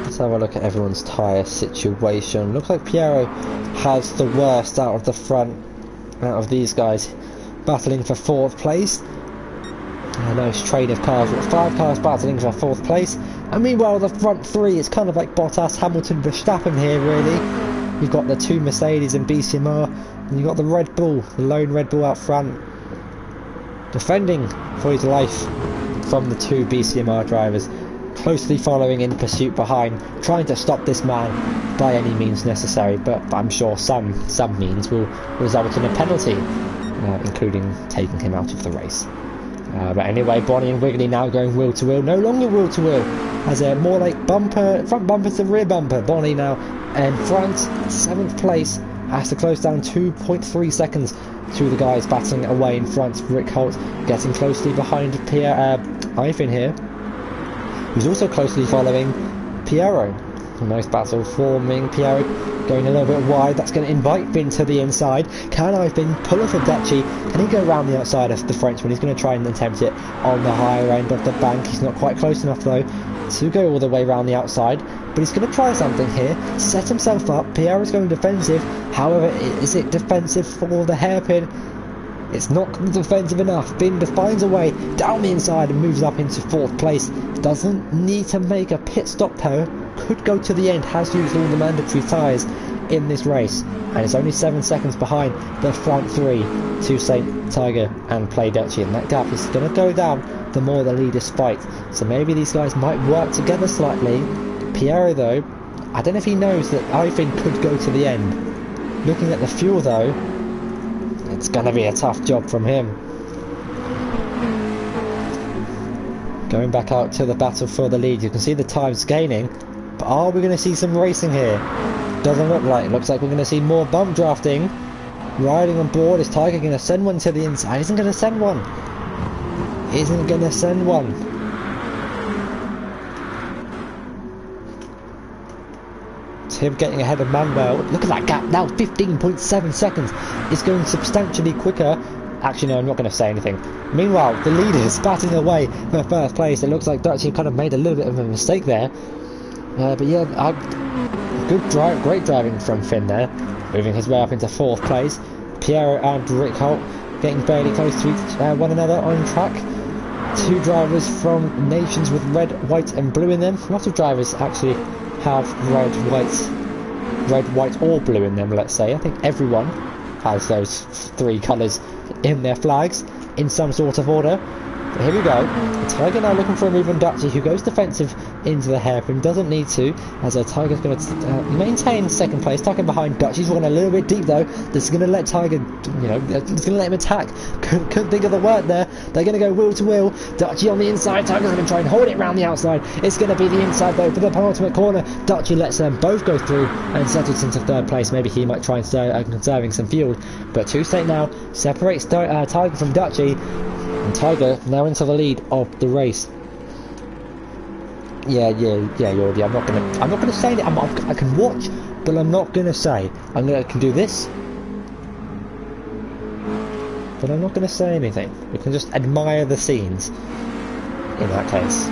Let's have a look at everyone's tyre situation. Looks like Piero has the worst out of the front, out of these guys, battling for 4th place. A nice train of cars, with 5 cars battling for 4th place. And meanwhile, the front 3 is kind of like Bottas, Hamilton, Verstappen here, really. You've got the 2 Mercedes and BCMR, and you've got the Red Bull, the lone Red Bull out front, defending for his life from the 2 BCMR drivers. Closely following in pursuit behind, trying to stop this man by any means necessary, but I'm sure some means will result in a penalty, including taking him out of the race. But anyway, Bonnie and Wiggly now going wheel to wheel, no longer wheel to wheel, as a more like front bumper to rear bumper. Bonnie now in front, 7th place, has to close down 2.3 seconds to the guys battling away in front. Rick Holt getting closely behind Ivan here, who's also closely following Piero. A nice battle forming. Piero going a little bit wide. That's going to invite Finn to the inside. Can Ivan pull off a Dutchy? Can he go around the outside of the Frenchman? He's going to try and attempt it on the higher end of the bank. He's not quite close enough though to go all the way around the outside, but he's going to try something here, set himself up. Piero's going defensive. However, is it defensive for the hairpin? It's not defensive enough. Finn finds a way down the inside and moves up into 4th place. Doesn't need to make a pit stop though. Could go to the end. Has used all the mandatory tyres in this race, and it's only 7 seconds behind the front 3 to Saint Tiger and Play Dutchy, and that gap is going to go down the more the leaders fight. So maybe these guys might work together slightly. Piero though, I don't know if he knows that Ivan could go to the end. Looking at the fuel though, it's going to be a tough job from him. Going back out to the battle for the lead. You can see the times gaining, but are we going to see some racing here? Doesn't look like. It looks like we're going to see more bump drafting. Riding on board. Is Tiger going to send one to the inside? Isn't going to send one. Isn't going to send one. Tim getting ahead of Manuel. Look at that gap now, 15.7 seconds. It's going substantially quicker. Actually, no, I'm not going to say anything. Meanwhile, the leaders batting away for 1st place. It looks like Dutchy kind of made a little bit of a mistake there. But yeah, great driving from Finn there. Moving his way up into 4th place. Piero and Rick Holt getting fairly close to one another on track. 2 drivers from nations with red, white and blue in them. A lot of drivers actually have red, white red, white or blue in them, let's say. I think everyone has those 3 colours in their flags in some sort of order. But here we go. The Tiger now looking for a move on Dutchy, who goes defensive into the hairpin. Doesn't need to, as a Tiger's going to maintain second place, tucking behind Dutchy's running a little bit deep though. This is going to let Tiger, you know, it's going to let him attack. Couldn't think of the word there. They're going to go wheel to wheel. Dutchy on the inside. Tiger's going to try and hold it around the outside. It's going to be the inside though for the penultimate corner. Dutchy lets them both go through and settles into third place. Maybe he might try and start conserving some fuel. But Toussaint now separates Tiger from Dutchy. And Tiger now into the lead of the race. Yeah, Yordi. I'm not gonna say that. I can watch, but I'm not gonna say. I can do this, but I'm not gonna say anything. We can just admire the scenes. In that case,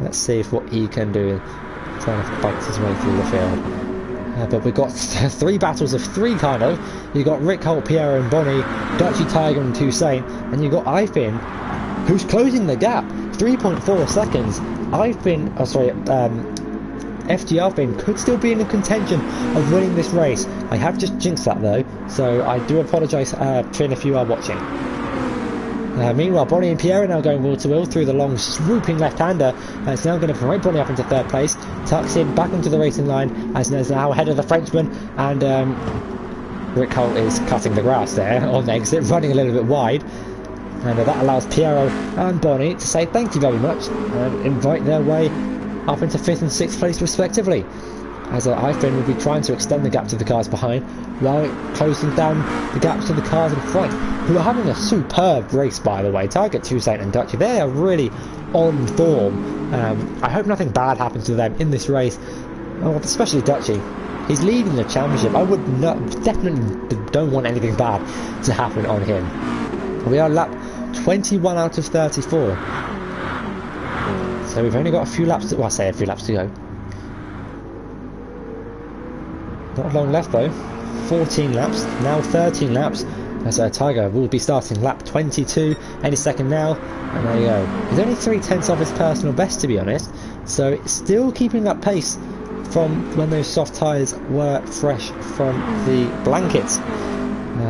let's see if what he can do, trying to fight his way through the field. But we've got 3 battles of 3 kind of. You've got Rick Holt, Piero and Bonnie, Dutchy, Tiger and Toussaint, and you've got Ifin, who's closing the gap, 3.4 seconds. FGR Fin could still be in the contention of winning this race. I have just jinxed that though, so I do apologise, Finn, if you are watching. Meanwhile, Bonnie and Pierre are now going wheel to wheel through the long swooping left-hander. It's now going to promote Bonnie up into third place. Tucks in back into the racing line as is now ahead of the Frenchman. And Rick Holt is cutting the grass there on exit, running a little bit wide. And that allows Piero and Bonnie to say thank you very much and invite their way up into 5th and 6th place respectively. As Ifin will be trying to extend the gap to the cars behind while closing down the gaps to the cars in front, who are having a superb race by the way. Tiger, Toussaint and Dutchy, they are really on form. I hope nothing bad happens to them in this race, especially Dutchy. He's leading the championship. I would definitely don't want anything bad to happen on him. We are lap 21 out of 34. So we've only got a few laps to, well, I say a few laps to go. Not long left though. 14 laps, now 13 laps. As Tiger will be starting lap 22 any second now. And there you go. He's only 3/10 of his personal best, to be honest. So it's still keeping up pace from when those soft tyres were fresh from the blankets.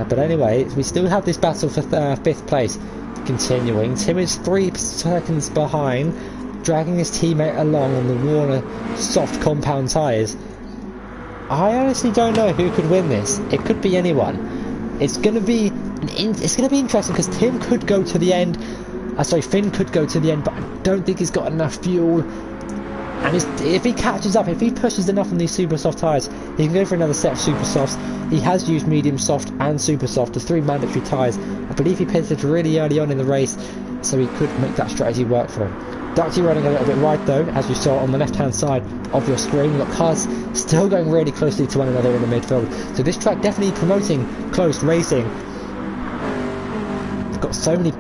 But anyway, we still have this battle for 5th place continuing. Tim is 3 seconds behind, dragging his teammate along on the Warner soft compound tyres. I honestly don't know who could win this. It could be anyone. It's going to be interesting because Tim could go to the end. Finn could go to the end, but I don't think he's got enough fuel. And if he catches up, if he pushes enough on these super soft tyres, he can go for another set of super softs. He has used medium soft and super soft, the 3 mandatory tyres. I believe he pitted really early on in the race, so he could make that strategy work for him. Dutchy running a little bit wide though, as you saw on the left hand side of your screen. You've got cars still going really closely to one another in the midfield, so this track definitely promoting close racing. We've got so many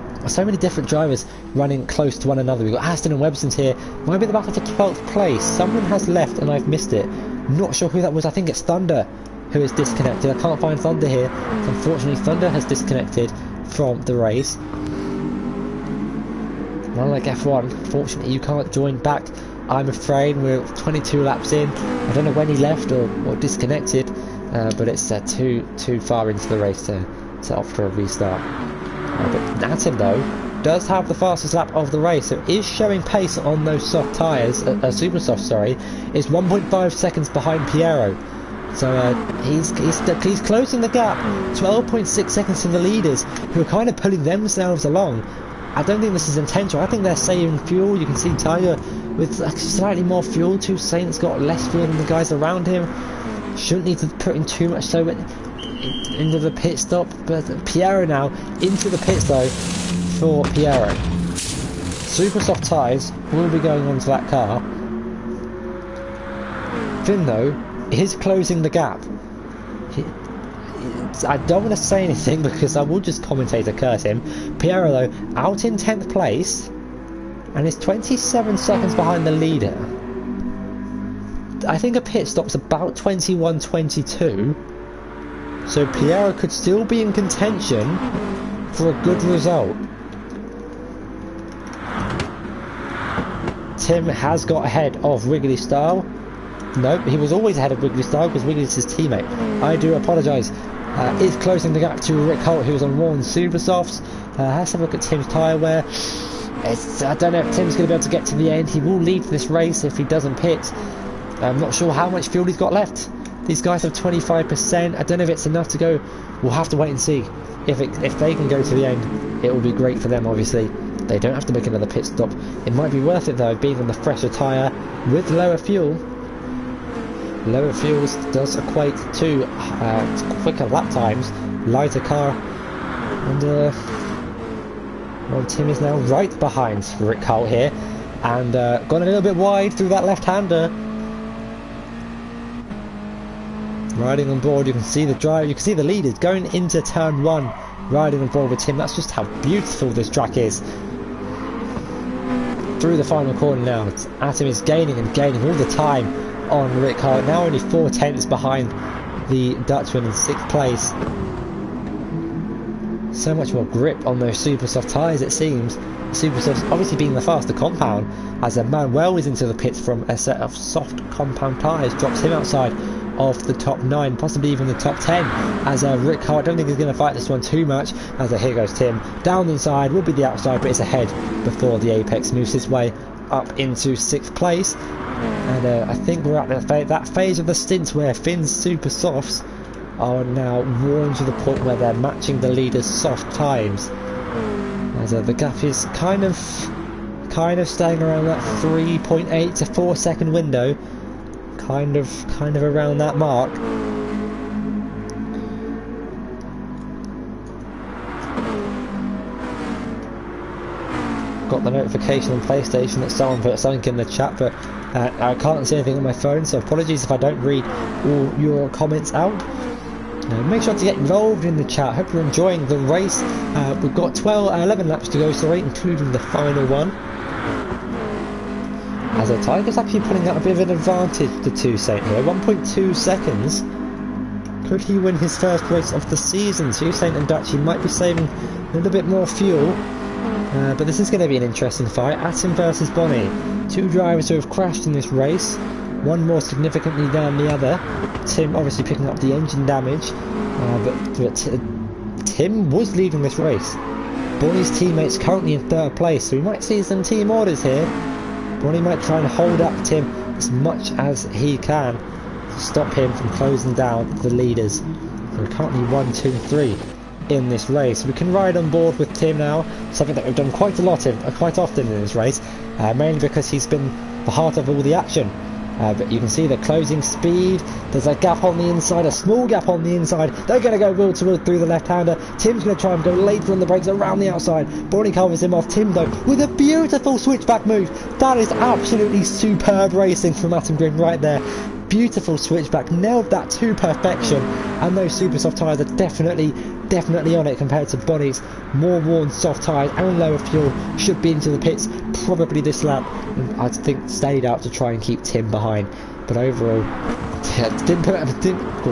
different drivers running close to one another. We've got Aston and Webson's here. Might be the battle for 12th place. Someone has left and I've missed it. Not sure who that was. I think it's Thunder who is disconnected. I can't find Thunder here. So unfortunately, Thunder has disconnected from the race. Unlike F1, fortunately you can't join back, I'm afraid. We're 22 laps in. I don't know when he left or disconnected, but it's too far into the race to opt for a restart. But Natim though does have the fastest lap of the race, so is showing pace on those soft tyres, super soft sorry, is 1.5 seconds behind Piero. So he's closing the gap, 12.6 seconds to the leaders, who are kind of pulling themselves along. I don't think this is intentional. I think they're saving fuel. You can see Tiger with slightly more fuel. Toussaint's got less fuel than the guys around him. Shouldn't need to put in too much so into the pit stop. But Piero now into the pits though for Piero. Super soft tyres will be going onto that car. Finn though is closing the gap. I don't want to say anything because I will just commentator curse him. Piero though out in 10th place and is 27 seconds behind the leader. I think a pit stop's about 21-22, so Piero could still be in contention for a good result. Tim has got ahead of Wrigley Style. No, he was always ahead of Wiggly Style because Wiggly's his teammate. I do apologise. Is closing the gap to Rick Holt, who's on Warren Super Softs. Let's have a look at Tim's tyre wear. I don't know if Tim's going to be able to get to the end. He will lead this race if he doesn't pit. I'm not sure how much fuel he's got left. These guys have 25%. I don't know if it's enough to go. We'll have to wait and see. If they can go to the end, it will be great for them, obviously. They don't have to make another pit stop. It might be worth it, though, being on the fresher tyre with lower fuel. Lower fuels does equate to quicker lap times, lighter car, and well, Tim is now right behind Rick Holt here, and gone a little bit wide through that left-hander. Riding on board, you can see the driver, you can see the leaders going into turn 1, riding on board with Tim. That's just how beautiful this track is. Through the final corner now, Atom is gaining and gaining all the time on Rick Holt, now only 4/10 behind the Dutchman in 6th place. So much more grip on those super soft tyres, it seems. Super Softs obviously being the faster compound, as Manuel is into the pits from a set of soft compound tyres, drops him outside of the top 9, possibly even the top 10, as Rick Holt, I don't think he's going to fight this one too much, as here goes Tim. Down the inside will be the outside, but it's ahead before the apex moves his way up into 6th place. And I think we're at that phase of the stint where Finn's Super Softs are now worn to the point where they're matching the leader's soft times. As the gap is kind of staying around that 3.8 to 4 second window, kind of around that mark. Got the notification on PlayStation that someone put something in the chat, but I can't see anything on my phone, so apologies if I don't read all your comments out. Make sure to get involved in the chat. Hope you're enjoying the race. We've got 11 laps to go, sorry, including the final one. As a Tiger's actually putting out a bit of an advantage to Toussaint here, 1.2 seconds. Could he win his first race of the season? Toussaint and Dutchie might be saving a little bit more fuel. But this is going to be an interesting fight. Atom versus Bonnie. Two drivers who have crashed in this race. One more significantly than the other. Tim obviously picking up the engine damage. But Tim was leading this race. Bonnie's teammate's currently in 3rd place, so we might see some team orders here. Bonnie might try and hold up Tim as much as he can to stop him from closing down the leaders. So we're currently 1, 2, 3 in this race. We can ride on board with Tim now, something that we've done quite often in this race, mainly because he's been the heart of all the action. But you can see the closing speed. There's a gap on the inside, a small gap on the inside. They're going to go wheel to wheel through the left-hander. Tim's going to try and go later on the brakes around the outside. Bonnie covers him off. Tim, though, with a beautiful switchback move. That is absolutely superb racing from Atom Green right there. Beautiful switchback, nailed that to perfection, and those super soft tyres are definitely on it compared to Bonnie's more worn soft tyres and lower fuel. Should be into the pits probably this lap, and I think stayed out to try and keep Tim behind, but overall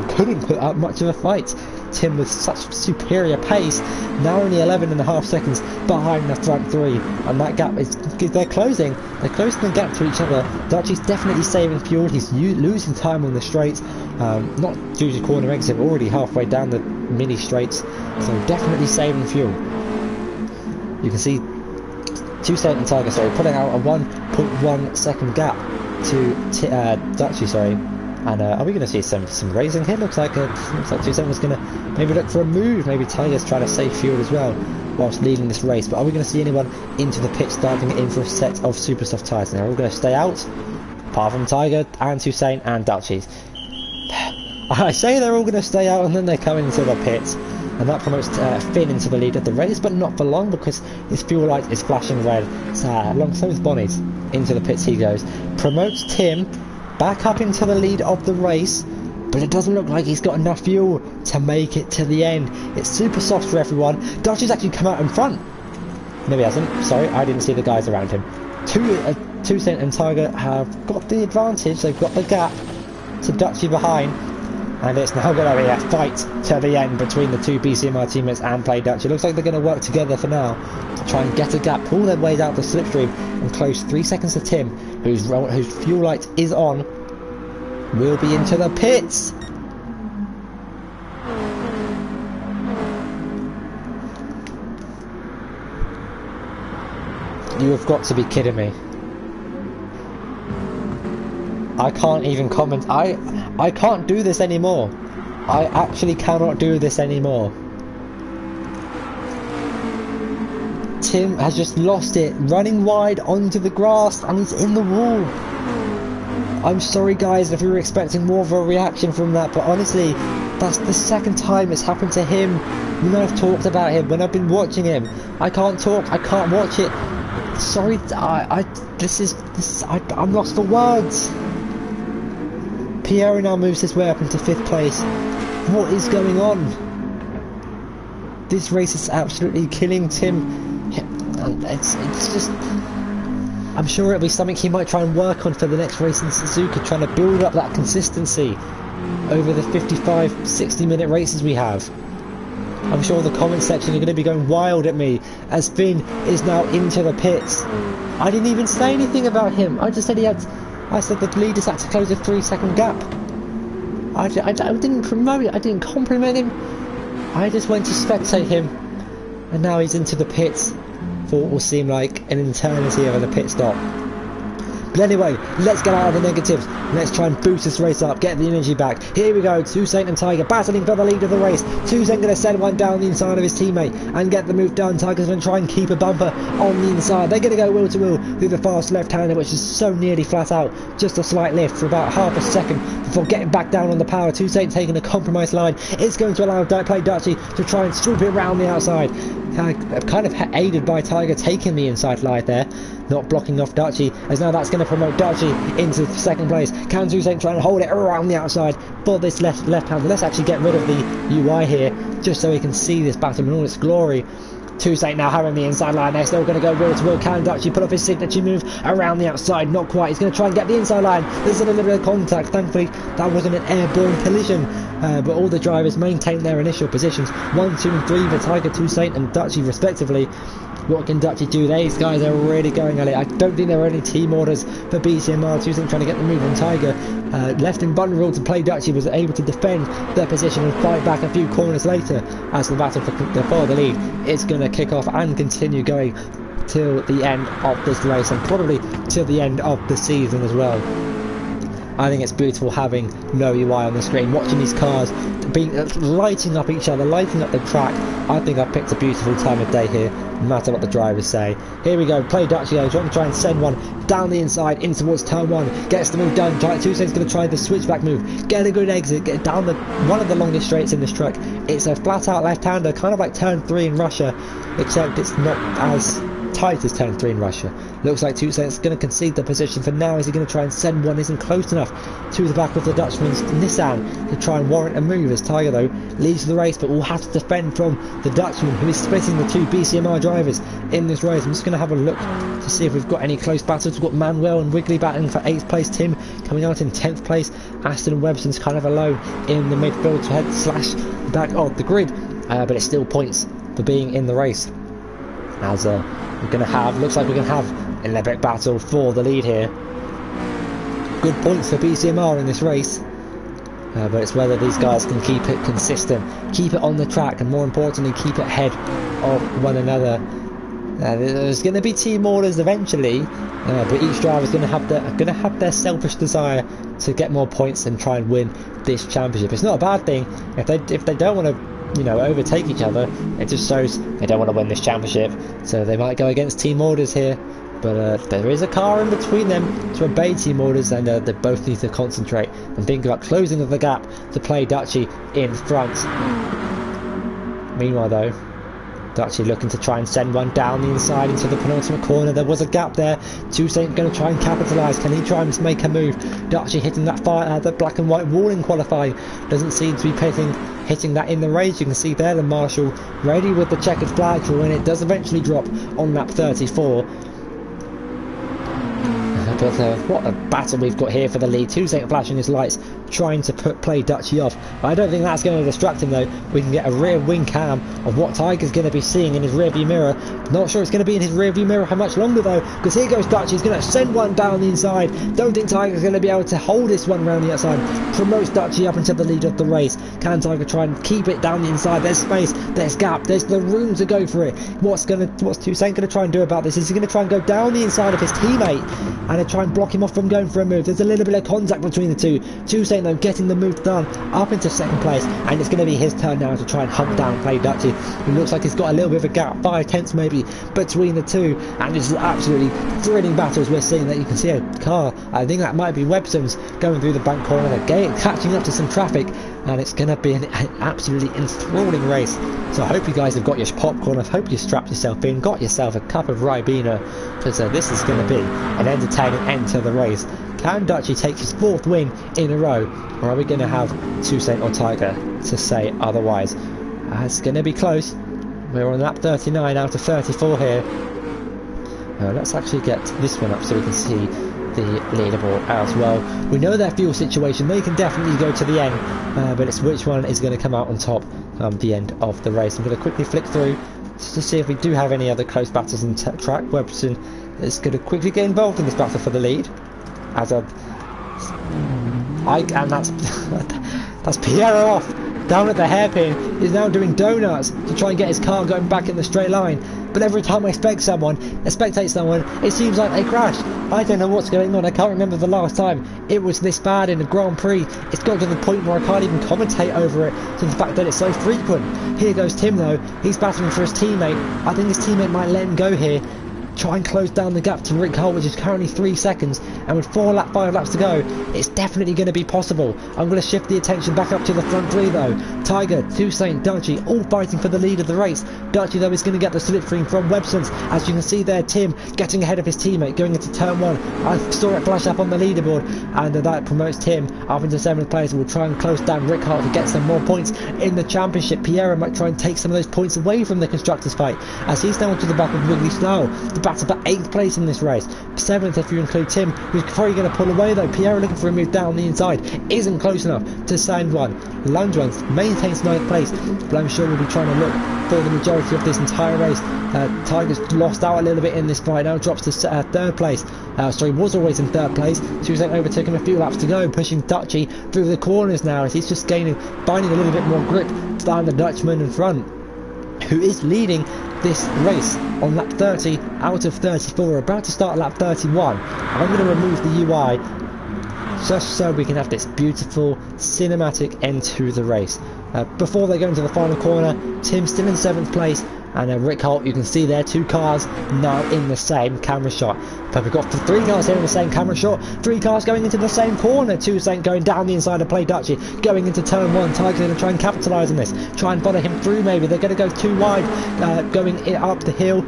couldn't put up much of a fight. Tim with such superior pace, now only 11.5 seconds behind the front 3, and that gap is, they're closing the gap to each other. Dutchie's definitely saving fuel, he's losing time on the straights, not due to corner exit, already halfway down the mini straights, so definitely saving fuel. You can see Toussaint and Tiger, putting out a 1.1 second gap to Dutchie, and are we going to see some racing here? Looks like Toussaint was going to maybe look for a move. Maybe Tiger's trying to save fuel as well whilst leading this race. But are we going to see anyone into the pits diving in for a set of super soft tyres? They're all going to stay out, apart from Tiger and Toussaint and Dutchie. I say they're all going to stay out, and then they come into the pits, and that promotes Finn into the lead of the race, but not for long because his fuel light is flashing red. So alongside with Bonnie's, into the pits he goes. Promotes Tim back up into the lead of the race, but it doesn't look like he's got enough fuel to make it to the end. It's super soft for everyone. Dutchie's actually come out in front. No, he hasn't. Sorry, I didn't see the guys around him. Toussaint and Tiger have got the advantage. They've got the gap to Dutchie behind, and it's now going to be a fight to the end between the two BCMR teammates and Play Dutch. It looks like they're going to work together for now to try and get a gap, pull their way out the slipstream, and close 3 seconds to Tim, whose fuel light is on. will be into the pits. You have got to be kidding me. I can't even comment. I can't do this anymore. I actually cannot do this anymore. Tim has just lost it, running wide onto the grass, and he's in the wall. I'm sorry guys if you were expecting more of a reaction from that, but honestly, that's the second time it's happened to him when I've talked about him, when I've been watching him. I can't talk, I can't watch it. Sorry, I'm lost for words. Pierre now moves his way up into 5th place. What is going on? This race is absolutely killing Tim. It's just... I'm sure it'll be something he might try and work on for the next race in Suzuka, trying to build up that consistency over the 55, 60-minute races we have. I'm sure the comment section are going to be going wild at me as Finn is now into the pits. I didn't even say anything about him. I just said I said the leaders had to close a 3-second gap. I didn't promote it, I didn't compliment him. I just went to spectate him. And now he's into the pits for what will seem like an eternity of a pit stop. But anyway, let's get out of the negatives. Let's try and boost this race up, get the energy back. Here we go, Toussaint and Tiger battling for the lead of the race. Toussaint going to send one down the inside of his teammate and get the move done. Tiger's going to try and keep a bumper on the inside. They're going to go wheel to wheel through the fast left-hander, which is so nearly flat out. Just a slight lift for about half a second before getting back down on the power. Toussaint taking a compromised line. It's going to allow Play Dutchy to try and swoop it around the outside. Kind of aided by Tiger taking the inside line there, not blocking off Dutchy, as now that's going to promote Dutchy into 2nd place. Can Toussaint try and hold it around the outside for this left-hander? Let's actually get rid of the UI here, just so we can see this battle in all its glory. Toussaint now having the inside line. They're still going to go wheel to wheel. Can Dutchy put off his signature move around the outside? Not quite. He's going to try and get the inside line. There's a little bit of contact. Thankfully, that wasn't an airborne collision. But all the drivers maintain their initial positions. 1, 2 and 3 for Tiger, Toussaint and Dutchy respectively. What can Dutchy do? These guys are really going at it. I don't think there are any team orders for BCMR. Toussaint trying to get the move on Tiger. Left in vulnerable to Play Dutchy, was able to defend their position and fight back a few corners later as the battle for the lead is going to kick off and continue going till the end of this race and probably till the end of the season as well. I think it's beautiful having no UI on the screen, watching these cars lighting up each other, lighting up the track. I think I've picked a beautiful time of day here, no matter what the drivers say. Here we go, Play Dutchy goes, trying to try and send one down the inside in towards turn 1, gets the move done. Toussaint's going to try the switchback move, get a good exit, get down one of the longest straights in this track. It's a flat out left-hander, kind of like turn 3 in Russia, except it's not as tight as turn 3 in Russia. Looks like Toussaint's going to concede the position for now. Is he going to try and send one? Isn't close enough to the back of the Dutchman's Nissan to try and warrant a move, as Tiger though leads the race but will have to defend from the Dutchman, who is splitting the 2 BCMR drivers in this race. I'm just going to have a look to see if we've got any close battles. We've got Manuel and Wiggly battling for 8th place, Tim coming out in 10th place, Aston and Webson's kind of alone in the midfield to head / back of the grid, but it's still points for being in the race, as we're going to have, looks like we're going to have an epic battle for the lead here. Good points for BCMR in this race, but it's whether these guys can keep it consistent, keep it on the track, and more importantly keep it ahead of one another. There's going to be team orders eventually, but each driver is going to have their selfish desire to get more points and try and win this championship. It's not a bad thing if they don't want to overtake each other. It just shows they don't want to win this championship, so they might go against team orders here. But there is a car in between them to obey team orders, and they both need to concentrate and think about closing of the gap to Play Dutchy in front. Meanwhile though, Dutchy looking to try and send one down the inside into the penultimate corner. There was a gap there. Toussaint going to try and capitalise. Can he try and make a move? Dutchy hitting that that black and white wall in qualifying. Doesn't seem to be hitting that in the race. You can see there the marshal ready with the checkered flag for when it does eventually drop on lap 34. But what a battle we've got here for the lead. Toussaint flashing his lights trying to play Dutchy off. I don't think that's going to distract him though. We can get a rear wing cam of what Tiger's going to be seeing in his rearview mirror. Not sure it's going to be in his rearview mirror how much longer though, because here goes Dutchy. He's going to send one down the inside. Don't think Tiger's going to be able to hold this one round the outside. Promotes Dutchy up into the lead of the race. Can Tiger try and keep it down the inside? There's space, there's gap, there's the room to go for it. What's Toussaint going to try and do about this? Is he going to try and go down the inside of his teammate and try and block him off from going for a move? There's a little bit of contact between the two. Toussaint though getting the move done up into second place, and it's going to be his turn now to try and hunt down Play Dutchy. It looks like he's got a little bit of a gap, 5/10 maybe between the two, and it's absolutely thrilling battles. We're seeing that. You can see a car, I think that might be Webson's, going through the bank corner, catching up to some traffic, and it's going to be an absolutely enthralling race. So I hope you guys have got your popcorn, I hope you strapped yourself in, got yourself a cup of Ribena, because this is going to be an entertaining end to the race. Can Dutchy take his 4th win in a row, or are we going to have Toussaint or Tiger to say otherwise? It's going to be close. We're on lap 39 out of 34 here. Let's actually get this one up so we can see the leaderboard as well. We know their fuel situation, they can definitely go to the end, but it's which one is going to come out on top the end of the race. I'm going to quickly flick through just to see if we do have any other close battles in track. Webson is going to quickly get involved in this battle for the lead. And that's Pierre off down at the hairpin. He's now doing donuts to try and get his car going back in the straight line, but every time I spectate someone, it seems like they crash. I don't know what's going on. I can't remember the last time it was this bad in a Grand Prix. It's got to the point where I can't even commentate over it, to the fact that it's so frequent. Here goes Tim though, he's battling for his teammate. I think his teammate might let him go here, try and close down the gap to Rick Hull, which is currently 3 seconds, and with 5 laps to go, it's definitely going to be possible. I'm going to shift the attention back up to the front 3 though. Tiger, Toussaint, Dutchy, all fighting for the lead of the race. Dutchy though is going to get the slipstream from Webson's. As you can see there, Tim getting ahead of his teammate going into turn 1. I saw it flash up on the leaderboard, and that promotes Tim up into 7th place. We'll try and close down Rick Hull to get some more points in the championship. Pierre might try and take some of those points away from the constructors fight, as he's down to the back of Wiggly Snow. That's about 8th place in this race, 7th if you include Tim, who's probably going to pull away though. Pierre looking for a move down the inside, isn't close enough to send one. Langevin maintains 9th place, but I'm sure we'll be trying to look for the majority of this entire race. Tiger's lost out a little bit in this fight, now drops to 3rd place. Sorry, was always in 3rd place. Toussaint overtaking a few laps to go, pushing Dutchy through the corners now as he's just finding a little bit more grip down the Dutchman in front, who is leading this race on lap 30 out of 34. We're about to start lap 31. I'm going to remove the UI just so we can have this beautiful cinematic end to the race. Before they go into the final corner, Tim's still in 7th place, and Rick Holt, you can see there, 2 cars now in the same camera shot. But we've got 3 cars here in the same camera shot, 3 cars going into the same corner. Toussaint going down the inside of Play Dutchy, going into turn 1. Tiger's going to try and capitalise on this, try and follow him through maybe. They're going to go too wide, going up the hill,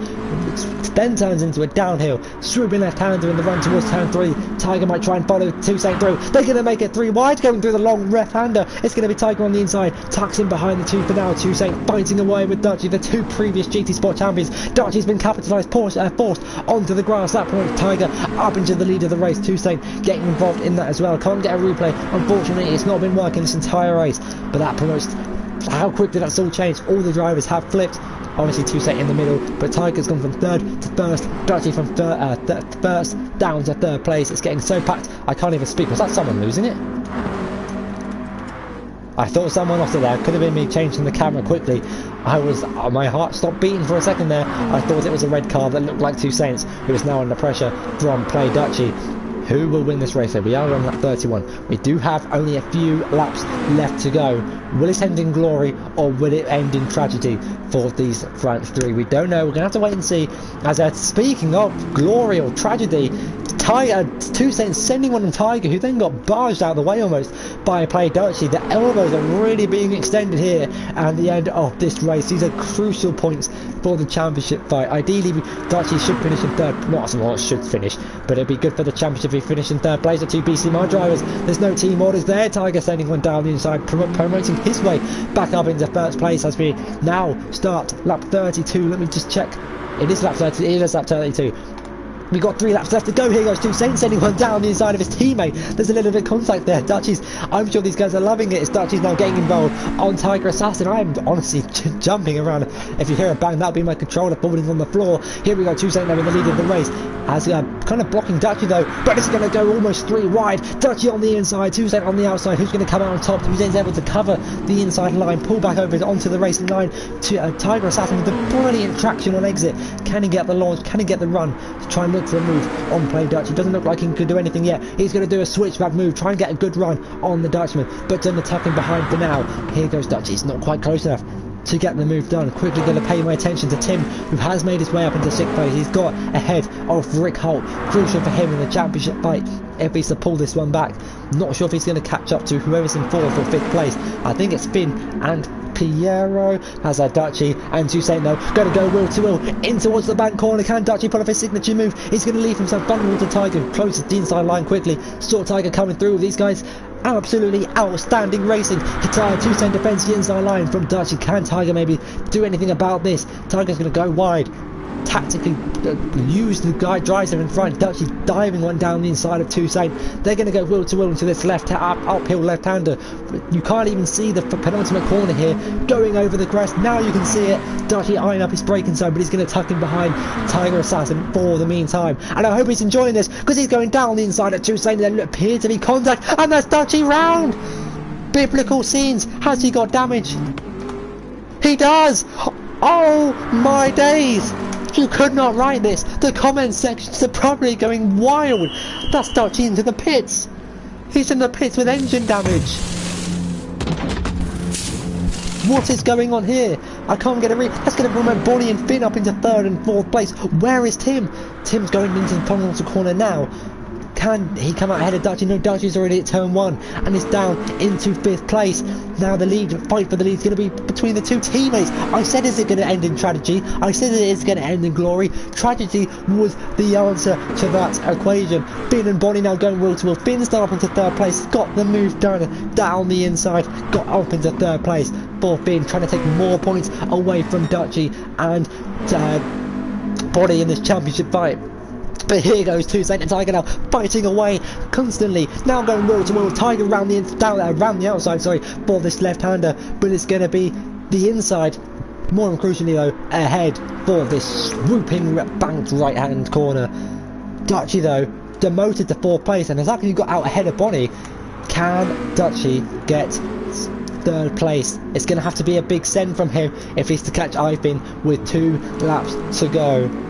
then turns into a downhill, swooping left-hander in the run towards turn 3. Tiger might try and follow Toussaint through. They're going to make it 3 wide, going through the long left-hander. It's going to be Tiger on the inside, tucks in behind the 2 for now. Toussaint fighting away with Dutchy, the 2 previous GT Sport champions. Dutchy's been capitalised, forced onto the grass. That point, Tiger up into the lead of the race. Toussaint getting involved in that as well. Can't get a replay, unfortunately. It's not been working this entire race, but that promotes how quickly that's all changed. All the drivers have flipped. Obviously Toussaint in the middle, but Tiger's gone from 3rd to 1st, Dutchy from 1st down to 3rd place. It's getting so packed I can't even speak. Was that someone losing it? I thought someone lost it there. Could have been me changing the camera quickly. My heart stopped beating for a second there. I thought it was a red car that looked like Toussaint's, who is now under pressure from Play Dutchy. Who will win this race? We are on lap 31. We do have only a few laps left to go. Will it end in glory, or will it end in tragedy for these front 3? We don't know. We're going to have to wait and see. As speaking of glory or tragedy, Toussaint sending one on Tiger, who then got barged out of the way almost by Play Dutchy. The elbows are really being extended here, and the end of this race. These are crucial points for the championship fight. Ideally, Dutchy should finish in 3rd. Not should finish, but it'd be good for the championship if he finished in 3rd place. The 2 BCMI drivers. There's no team orders there. Tiger sending one down the inside, promoting his way back up into 1st place as we now start lap 32. Let me just check. It is lap 30. It is lap 32. We got 3 laps left to go. Here goes Two Saints, sending one down the inside of his teammate. There's a little bit of contact there. Dutchies, I'm sure these guys are loving it. It's Dutchies now getting involved on Tiger Assassin. I am honestly jumping around. If you hear a bang, that'll be my controller falling on the floor. Here we go, Two Saints now in the lead of the race. As kind of blocking Dutchy though, but it's going to go almost 3 wide. Dutchy on the inside, Two Saints on the outside. Who's going to come out on top? Two Saints able to cover the inside line, pull back over onto the racing line. To Tiger Assassin with the brilliant traction on exit. Can he get the launch? Can he get the run to try and look for a move on play Dutch? It doesn't look like he can do anything yet. He's going to do a switchback move, try and get a good run on the Dutchman, but done the tucking behind for now. Here goes Dutch. He's not quite close enough to get the move done. Quickly going to pay my attention to Tim, who has made his way up into 6th place. He's got ahead of Rick Holt. Crucial for him in the championship fight if he's to pull this one back. Not sure if he's going to catch up to whoever's in 4th or 5th place. I think it's Finn and Piero as Dutchy and Two Saint though going to go wheel to wheel in towards the bank corner. Can Dutchy pull off his signature move? He's going to leave himself vulnerable to Tiger, who closes the inside line quickly. Saw Tiger coming through. These guys absolutely outstanding racing. Tiger Two Saint defends the inside line from Dutchy. Can Tiger maybe do anything about this? Tiger's going to go wide, tactically use the guy drives him in front. Dutchy diving one down the inside of Two Saint. They're going to go wheel to wheel into this uphill left-hander. You can't even see the penultimate corner here, going over the crest. Now you can see it. Dutchy eyeing up his braking zone, but he's going to tuck in behind Tiger Assassin for the meantime. And I hope he's enjoying this, because he's going down the inside of Two Saint. There appears to be contact, and that's Dutchy round. Biblical scenes. Has he got damage? He does. Oh my days. You could not write this. The comment sections are probably going wild. That's Dutchy into the pits. He's in the pits with engine damage. What is going on here? I can't get a read. That's going to bring my Bonnie and Finn up into 3rd and 4th place. Where is Tim? Tim's going into the penultimate corner now. Can he come out ahead of Dutchy? No, Dutchy's already at turn 1 and is down into 5th place. Now the fight for the lead is going to be between the 2 teammates. I said, is it going to end in tragedy? I said it is going to end in glory. Tragedy was the answer to that equation. Finn and Bonnie now going wheel to wheel. Finn's down up into 3rd place. Got the move done down the inside. Got up into 3rd place for Finn, trying to take more points away from Dutchy and Bonnie in this championship fight. But here goes Two Saint and Tiger now fighting away constantly. Now going wheel to wheel. Tiger around the outside, sorry, for this left-hander. But it's going to be the inside, more crucially though, ahead for this swooping banked right-hand corner. Dutchy though demoted to 4th place and has actually got out ahead of Bonnie. Can Dutchy get 3rd place? It's going to have to be a big send from him if he's to catch Finn with 2 laps to go.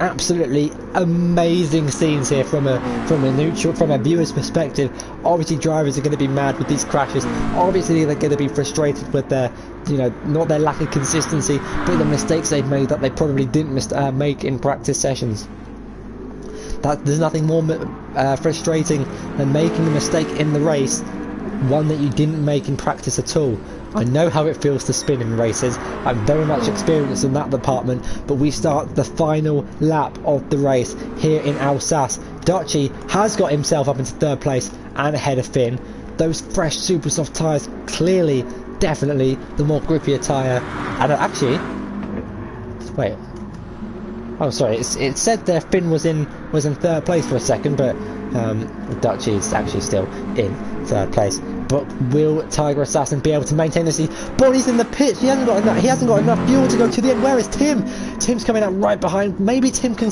Absolutely amazing scenes here from a viewer's perspective. Obviously drivers are going to be mad with these crashes. Obviously they're going to be frustrated with their, not their lack of consistency, but the mistakes they've made that they probably didn't make in practice sessions. There's nothing more frustrating than making a mistake in the race, one that you didn't make in practice at all. I know how it feels to spin in races. I'm very much experienced in that department, but we start the final lap of the race here in Alsace. Dutchy has got himself up into 3rd place and ahead of Finn. Those fresh super soft tyres, clearly, definitely the more grippier tyre. And actually, wait. Oh, sorry. It said there Finn was in 3rd place for a second, but Dutchy is actually still in 3rd place. But will Tiger Assassin be able to maintain this lead? Bonnie's in the pits. He hasn't got enough fuel to go to the end. Where is Tim? Tim's coming out right behind. Maybe Tim can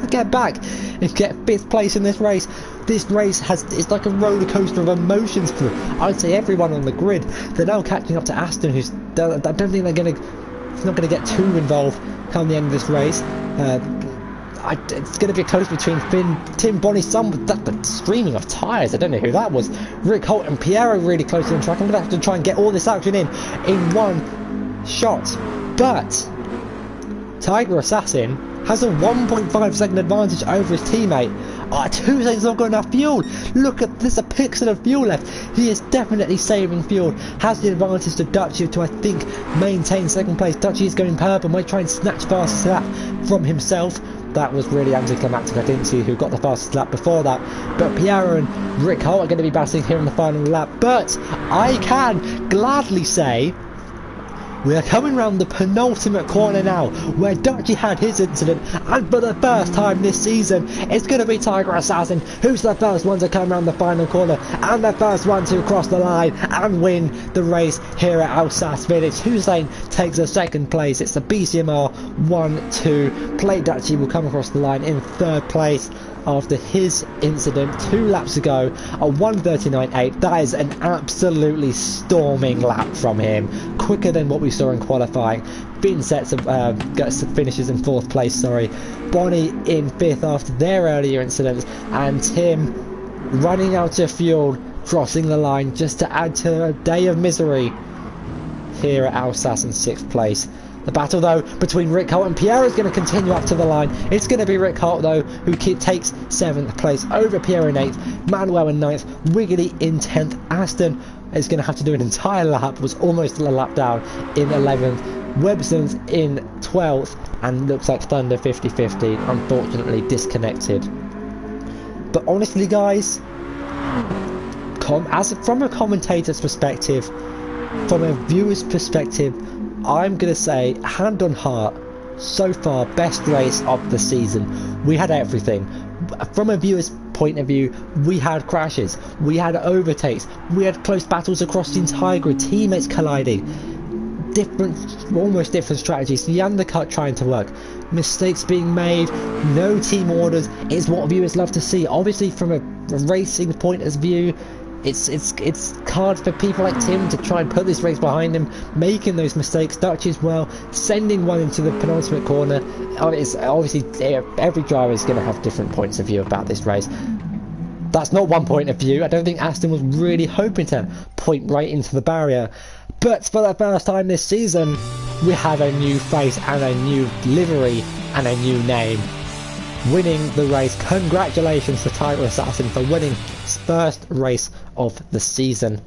get back and get 5th place in this race. This race it's like a roller coaster of emotions for, I'd say, everyone on the grid. They're now catching up to Aston, who's I don't think he's not going to get too involved come the end of this race. It's going to be close between Finn, Tim, Bonnie, the streaming of tyres. I don't know who that was. Rick Holt and Piero really close to the track. I'm going to have to try and get all this action in one shot. But Tiger Assassin has a 1.5 second advantage over his teammate. Two Saint's not got enough fuel. Look at this, a pixel of fuel left. He is definitely saving fuel. Has the advantage to Dutchy to, I think, maintain 2nd place. Dutchy is going purple, might try and snatch fastest lap from himself. That was really anticlimactic. I didn't see who got the fastest lap before that. But Piero and Rick Holt are going to be battling here in the final lap. But I can gladly say We are coming round the penultimate corner now, where Dutchy had his incident, and for the first time this season, it's going to be Tiger Assassin who's the first one to come round the final corner, and the first one to cross the line and win the race here at Alsace Village. Hussein takes a second place. It's the BCMR 1-2. Play Dutchy will come across the line in third place after his incident 2 laps ago, a 1:39.8. That is an absolutely storming lap from him, quicker than what we saw in qualifying. Finn finishes in 4th place, Bonnie in 5th after their earlier incidents, and Tim running out of fuel, crossing the line just to add to a day of misery here at Alsace in 6th place. The battle, though, between Rick Holt and Pierre is going to continue up to the line. It's going to be Rick Holt, though, who takes 7th place over Pierre in 8th, Manuel in 9th, Wiggly in 10th. Aston is going to have to do an entire lap, was almost a lap down in 11th. Webson's in 12th, and looks like Thunder 50-50, unfortunately disconnected. But honestly, guys, from a commentator's perspective, from a viewer's perspective, I'm going to say, hand on heart, so far, best race of the season. We had everything. From a viewer's point of view, we had crashes, we had overtakes, we had close battles across the entire grid, teammates colliding, almost different strategies, the undercut trying to work, mistakes being made, no team orders is what viewers love to see. Obviously, from a racing point of view, it's hard for people like Tim to try and put this race behind him, making those mistakes. Dutch as well, sending one into the penultimate corner. It's obviously every driver is going to have different points of view about this race. That's not one point of view. I don't think Aston was really hoping to point right into the barrier. But for the first time this season, we have a new face and a new livery and a new name. Winning the race. Congratulations to Tiger Assassin for winning his first race of the season.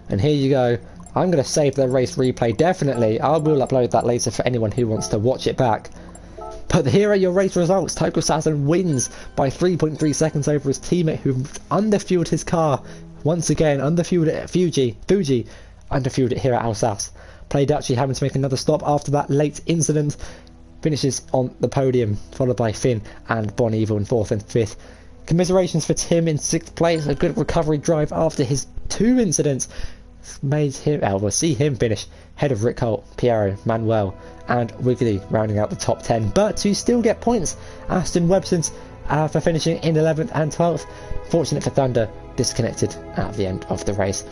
And here you go. I'm going to save the race replay, definitely. I will upload that later for anyone who wants to watch it back. But here are your race results. Tiger Assassin wins by 3.3 seconds over his teammate who underfueled his car. Once again, underfueled it at Fuji, underfueled it here at Alsace. Play Dutchy having to make another stop after that late incident. Finishes on the podium, followed by Finn and Bon Evil in 4th and 5th. Commiserations for Tim in 6th place. A good recovery drive after his 2 incidents made him, we'll see him finish ahead of Rick Holt, Piero, Manuel and Wiggly, rounding out the top 10. But to still get points, Aston Webson's for finishing in 11th and 12th. Fortunate for Thunder, disconnected at the end of the race.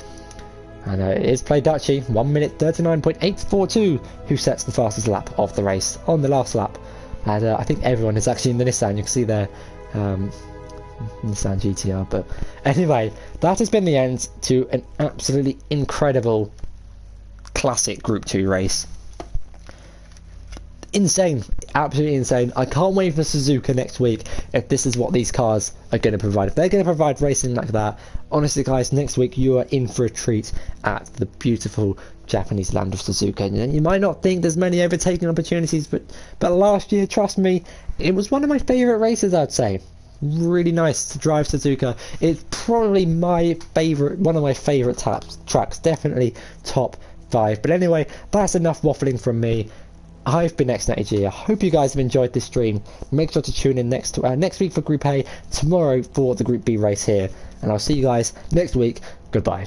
And it is Play Dutchy, 1 minute 39.842, who sets the fastest lap of the race on the last lap. And I think everyone is actually in the Nissan. You can see there, Nissan GTR. But anyway, that has been the end to an absolutely incredible classic Group 2 race. Insane, absolutely insane. I can't wait for Suzuka next week if this is what these cars are going to provide. If they're going to provide racing like that, honestly guys, next week you are in for a treat at the beautiful Japanese land of Suzuka. And you might not think there's many overtaking opportunities, but last year, trust me, it was one of my favourite races, I'd say. Really nice to drive Suzuka. It's probably one of my favourite tracks, definitely top 5. But anyway, that's enough waffling from me. I've been XNettyG. I hope you guys have enjoyed this stream. Make sure to tune in next week for Group A, tomorrow for the Group B race here, and I'll see you guys next week. Goodbye.